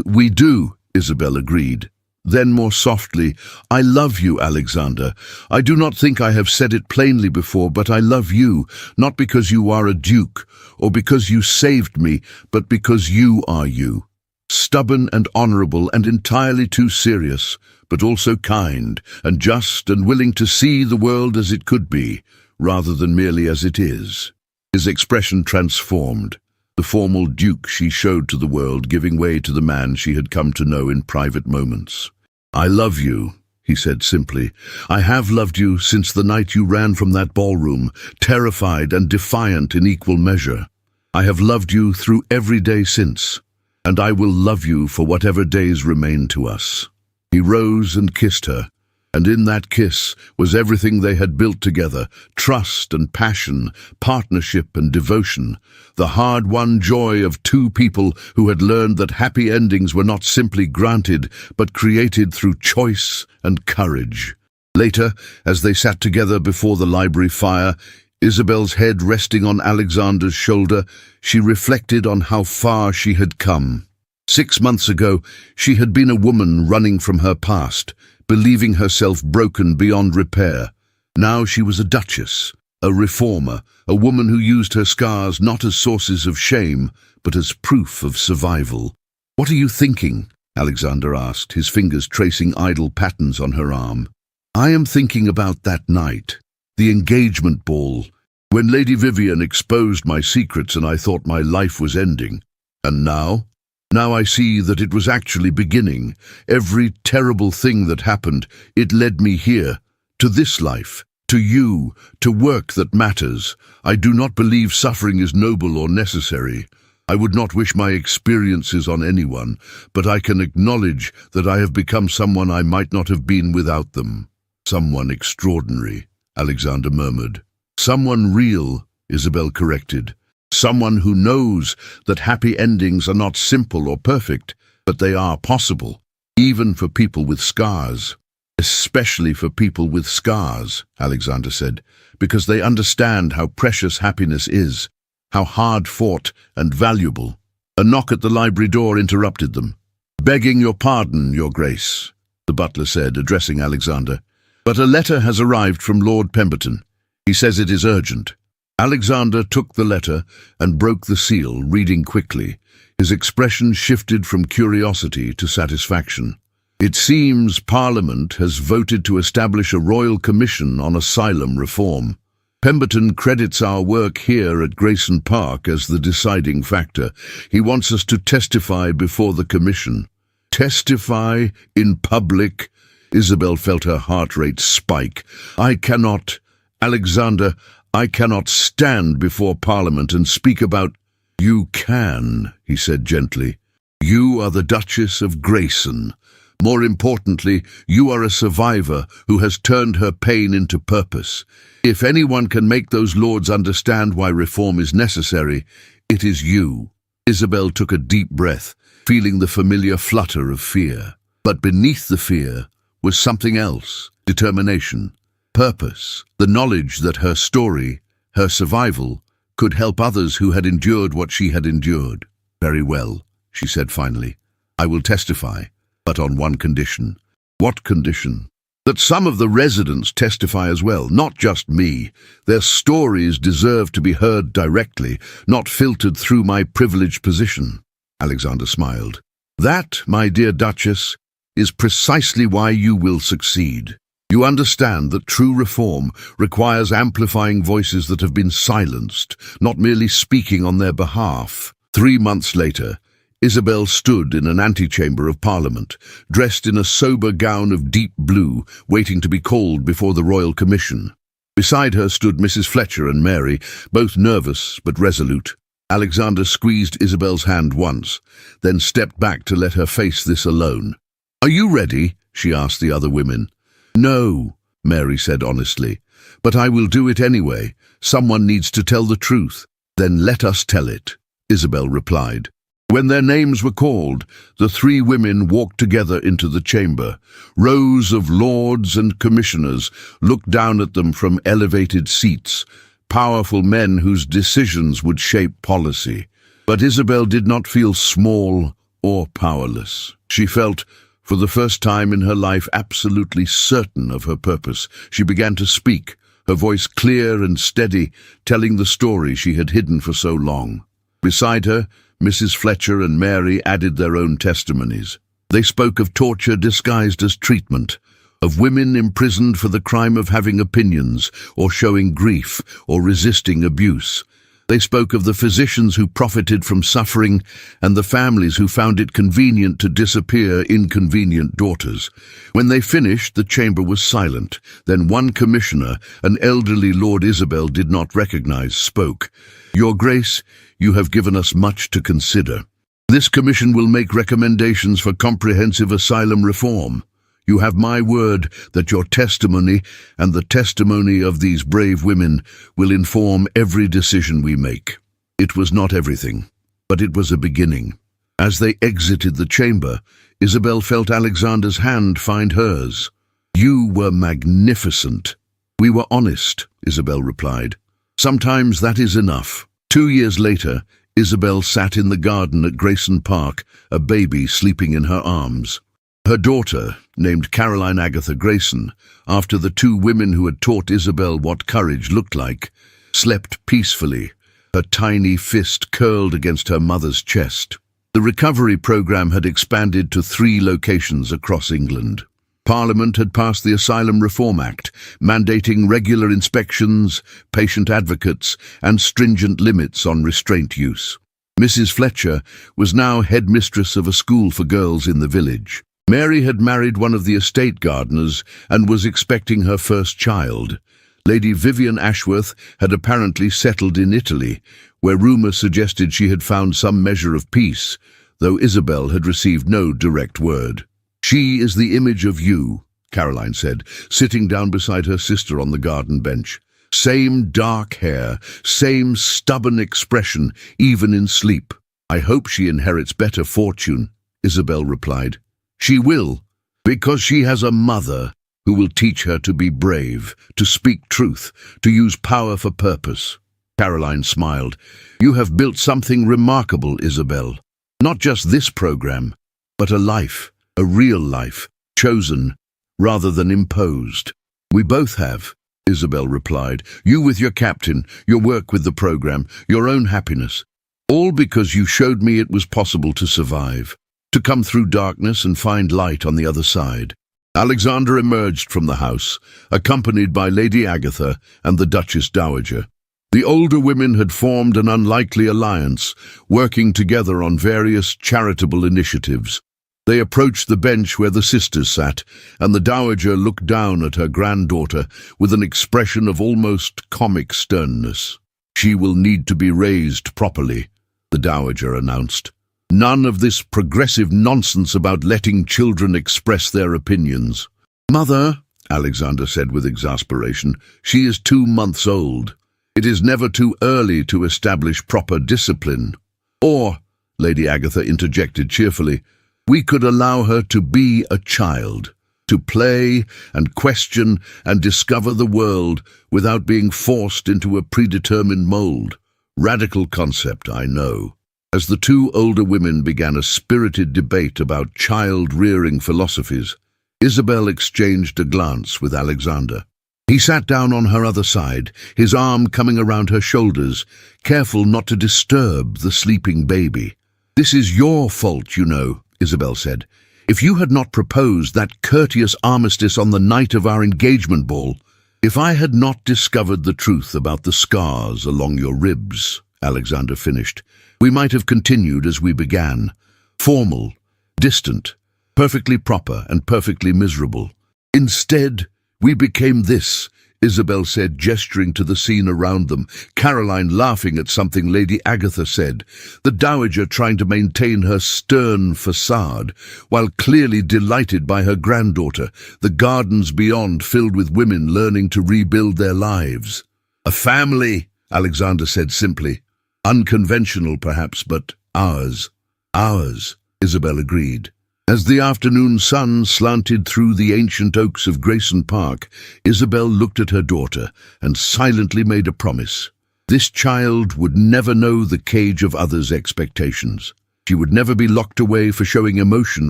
"We do," Isabel agreed. Then more softly, "I love you, Alexander. I do not think I have said it plainly before, but I love you, not because you are a duke, or because you saved me, but because you are you. Stubborn and honorable and entirely too serious, but also kind and just and willing to see the world as it could be, rather than merely as it is." His expression transformed. The formal duke she showed to the world giving way to the man she had come to know in private moments. "I love you," he said simply. "I have loved you since the night you ran from that ballroom, terrified and defiant in equal measure. I have loved you through every day since, and I will love you for whatever days remain to us." He rose and kissed her, and in that kiss was everything they had built together: trust and passion, partnership and devotion, the hard-won joy of two people who had learned that happy endings were not simply granted, but created through choice and courage. Later, as they sat together before the library fire, Isabel's head resting on Alexander's shoulder, she reflected on how far she had come. 6 months ago, she had been a woman running from her past, believing herself broken beyond repair. Now she was a duchess, a reformer, a woman who used her scars not as sources of shame, but as proof of survival. "What are you thinking?" Alexander asked, his fingers tracing idle patterns on her arm. "I am thinking about that night, the engagement ball, when Lady Vivian exposed my secrets and I thought my life was ending. And now? Now I see that it was actually beginning. Every terrible thing that happened, it led me here, to this life, to you, to work that matters. I do not believe suffering is noble or necessary. I would not wish my experiences on anyone, but I can acknowledge that I have become someone I might not have been without them." "Someone extraordinary," Alexander murmured. "Someone real," Isabel corrected. "Someone who knows that happy endings are not simple or perfect, but they are possible, even for people with scars." "Especially for people with scars," Alexander said, "because they understand how precious happiness is, how hard-fought and valuable." A knock at the library door interrupted them. "Begging your pardon, Your Grace," the butler said, addressing Alexander, "but a letter has arrived from Lord Pemberton. He says it is urgent." Alexander took the letter and broke the seal, reading quickly. His expression shifted from curiosity to satisfaction. "It seems Parliament has voted to establish a royal commission on asylum reform. Pemberton credits our work here at Grayson Park as the deciding factor. He wants us to testify before the commission." "Testify in public?" Isabel felt her heart rate spike. "I cannot, Alexander, I cannot stand before Parliament and speak about—" "You can," he said gently. "You are the Duchess of Grayson. More importantly, you are a survivor who has turned her pain into purpose. If anyone can make those lords understand why reform is necessary, it is you." Isabel took a deep breath, feeling the familiar flutter of fear. But beneath the fear was something else: determination, purpose, the knowledge that her story, her survival, could help others who had endured what she had endured. "Very well," she said finally. "I will testify, but on one condition." "What condition?" "That some of the residents testify as well, not just me. Their stories deserve to be heard directly, not filtered through my privileged position." Alexander smiled. "That, my dear Duchess, is precisely why you will succeed. You understand that true reform requires amplifying voices that have been silenced, not merely speaking on their behalf." 3 months later, Isabel stood in an antechamber of Parliament, dressed in a sober gown of deep blue, waiting to be called before the Royal Commission. Beside her stood Mrs. Fletcher and Mary, both nervous but resolute. Alexander squeezed Isabel's hand once, then stepped back to let her face this alone. "Are you ready?" she asked the other women. "No," Mary said honestly, "but I will do it anyway. Someone needs to tell the truth." "Then let us tell it," Isabel replied. When their names were called, the 3 women walked together into the chamber. Rows of lords and commissioners looked down at them from elevated seats, powerful men whose decisions would shape policy. But Isabel did not feel small or powerless. She felt, for the first time in her life, absolutely certain of her purpose. She began to speak, her voice clear and steady, telling the story she had hidden for so long. Beside her, Mrs. Fletcher and Mary added their own testimonies. They spoke of torture disguised as treatment, of women imprisoned for the crime of having opinions, or showing grief, or resisting abuse. They spoke of the physicians who profited from suffering, and the families who found it convenient to disappear inconvenient daughters. When they finished, the chamber was silent. Then one commissioner, an elderly Lord Isabel did not recognize, spoke. "Your Grace, you have given us much to consider. This commission will make recommendations for comprehensive asylum reform. You have my word that your testimony and the testimony of these brave women will inform every decision we make." It was not everything, but it was a beginning. As they exited the chamber, Isabel felt Alexander's hand find hers. "You were magnificent." "We were honest," Isabel replied. "Sometimes that is enough." 2 years later, Isabel sat in the garden at Grayson Park, a baby sleeping in her arms. Her daughter, named Caroline Agatha Grayson, after the 2 women who had taught Isabel what courage looked like, slept peacefully, her tiny fist curled against her mother's chest. The recovery program had expanded to 3 locations across England. Parliament had passed the Asylum Reform Act, mandating regular inspections, patient advocates, and stringent limits on restraint use. Mrs. Fletcher was now headmistress of a school for girls in the village. Mary had married one of the estate gardeners and was expecting her first child. Lady Vivian Ashworth had apparently settled in Italy, where rumour suggested she had found some measure of peace, though Isabel had received no direct word. "She is the image of you," Caroline said, sitting down beside her sister on the garden bench. "Same dark hair, same stubborn expression, even in sleep." "I hope she inherits better fortune," Isabel replied. "She will, because she has a mother who will teach her to be brave, to speak truth, to use power for purpose." Caroline smiled. "You have built something remarkable, Isabel. Not just this program, but a life, a real life, chosen rather than imposed." "We both have," Isabel replied. "You with your captain, your work with the program, your own happiness. All because you showed me it was possible to survive, to come through darkness and find light on the other side." Alexander emerged from the house, accompanied by Lady Agatha and the Duchess Dowager. The older women had formed an unlikely alliance, working together on various charitable initiatives. They approached the bench where the sisters sat, and the Dowager looked down at her granddaughter with an expression of almost comic sternness. "She will need to be raised properly," the the Dowager announced. "None of this progressive nonsense about letting children express their opinions." "Mother," Alexander said with exasperation, "she is 2 months old. It is never too early to establish proper discipline." "Or," Lady Agatha interjected cheerfully, "we could allow her to be a child, to play and question and discover the world without being forced into a predetermined mold." Radical concept, I know. As the two older women began a spirited debate about child-rearing philosophies, Isabel exchanged a glance with Alexander. He sat down on her other side, his arm coming around her shoulders, careful not to disturb the sleeping baby. "This is your fault, you know," Isabel said. "If you had not proposed that courteous armistice on the night of our engagement ball, if I had not discovered the truth about the scars along your ribs," Alexander finished, "we might have continued as we began, formal, distant, perfectly proper and perfectly miserable. Instead, we became this," Isabel said, gesturing to the scene around them, Caroline laughing at something Lady Agatha said, the Dowager trying to maintain her stern facade, while clearly delighted by her granddaughter, the gardens beyond filled with women learning to rebuild their lives. "A family," Alexander said simply. "Unconventional, perhaps, but ours." "Ours," Isabel agreed. As the afternoon sun slanted through the ancient oaks of Grayson Park, Isabel looked at her daughter and silently made a promise. This child would never know the cage of others' expectations. She would never be locked away for showing emotion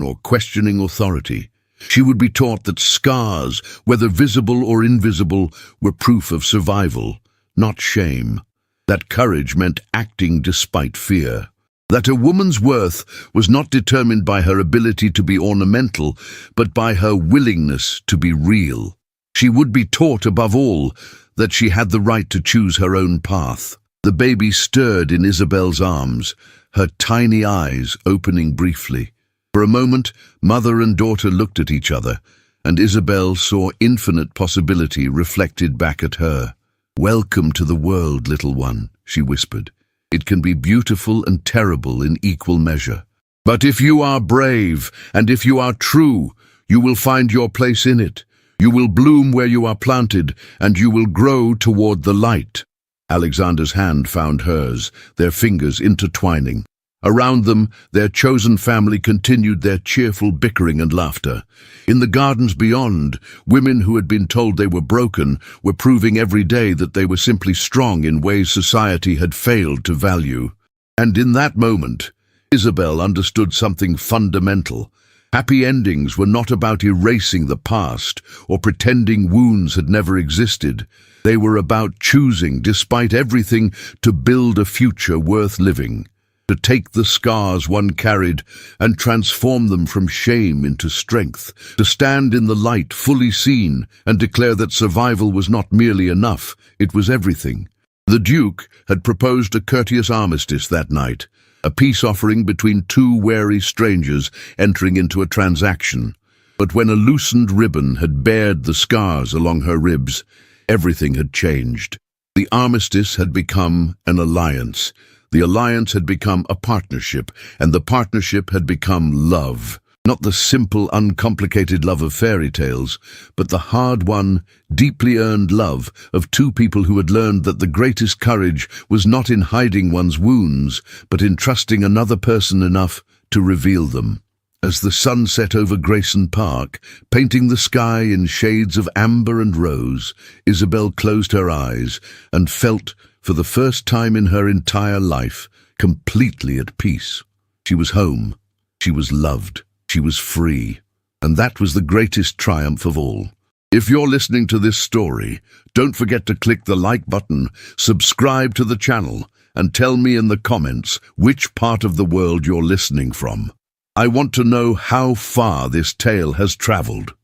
or questioning authority. She would be taught that scars, whether visible or invisible, were proof of survival, not shame. That courage meant acting despite fear. That a woman's worth was not determined by her ability to be ornamental, but by her willingness to be real. She would be taught, above all, that she had the right to choose her own path. The baby stirred in Isabel's arms, her tiny eyes opening briefly. For a moment, mother and daughter looked at each other, and Isabel saw infinite possibility reflected back at her. "Welcome to the world, little one," she whispered. "It can be beautiful and terrible in equal measure. But if you are brave, and if you are true, you will find your place in it. You will bloom where you are planted, and you will grow toward the light." Alexander's hand found hers, their fingers intertwining. Around them, their chosen family continued their cheerful bickering and laughter. In the gardens beyond, women who had been told they were broken were proving every day that they were simply strong in ways society had failed to value. And in that moment, Isabel understood something fundamental. Happy endings were not about erasing the past or pretending wounds had never existed. They were about choosing, despite everything, to build a future worth living. To take the scars one carried and transform them from shame into strength, to stand in the light fully seen and declare that survival was not merely enough, it was everything. The Duke had proposed a courteous armistice that night, a peace offering between two wary strangers entering into a transaction. But when a loosened ribbon had bared the scars along her ribs, everything had changed. The armistice had become an alliance. The alliance had become a partnership, and the partnership had become love. Not the simple, uncomplicated love of fairy tales, but the hard-won, deeply earned love of two people who had learned that the greatest courage was not in hiding one's wounds, but in trusting another person enough to reveal them. As the sun set over Grayson Park, painting the sky in shades of amber and rose, Isabel closed her eyes and felt, for the first time in her entire life, completely at peace. She was home. She was loved. She was free. And that was the greatest triumph of all. If you're listening to this story, don't forget to click the like button, subscribe to the channel, and tell me in the comments which part of the world you're listening from. I want to know how far this tale has traveled.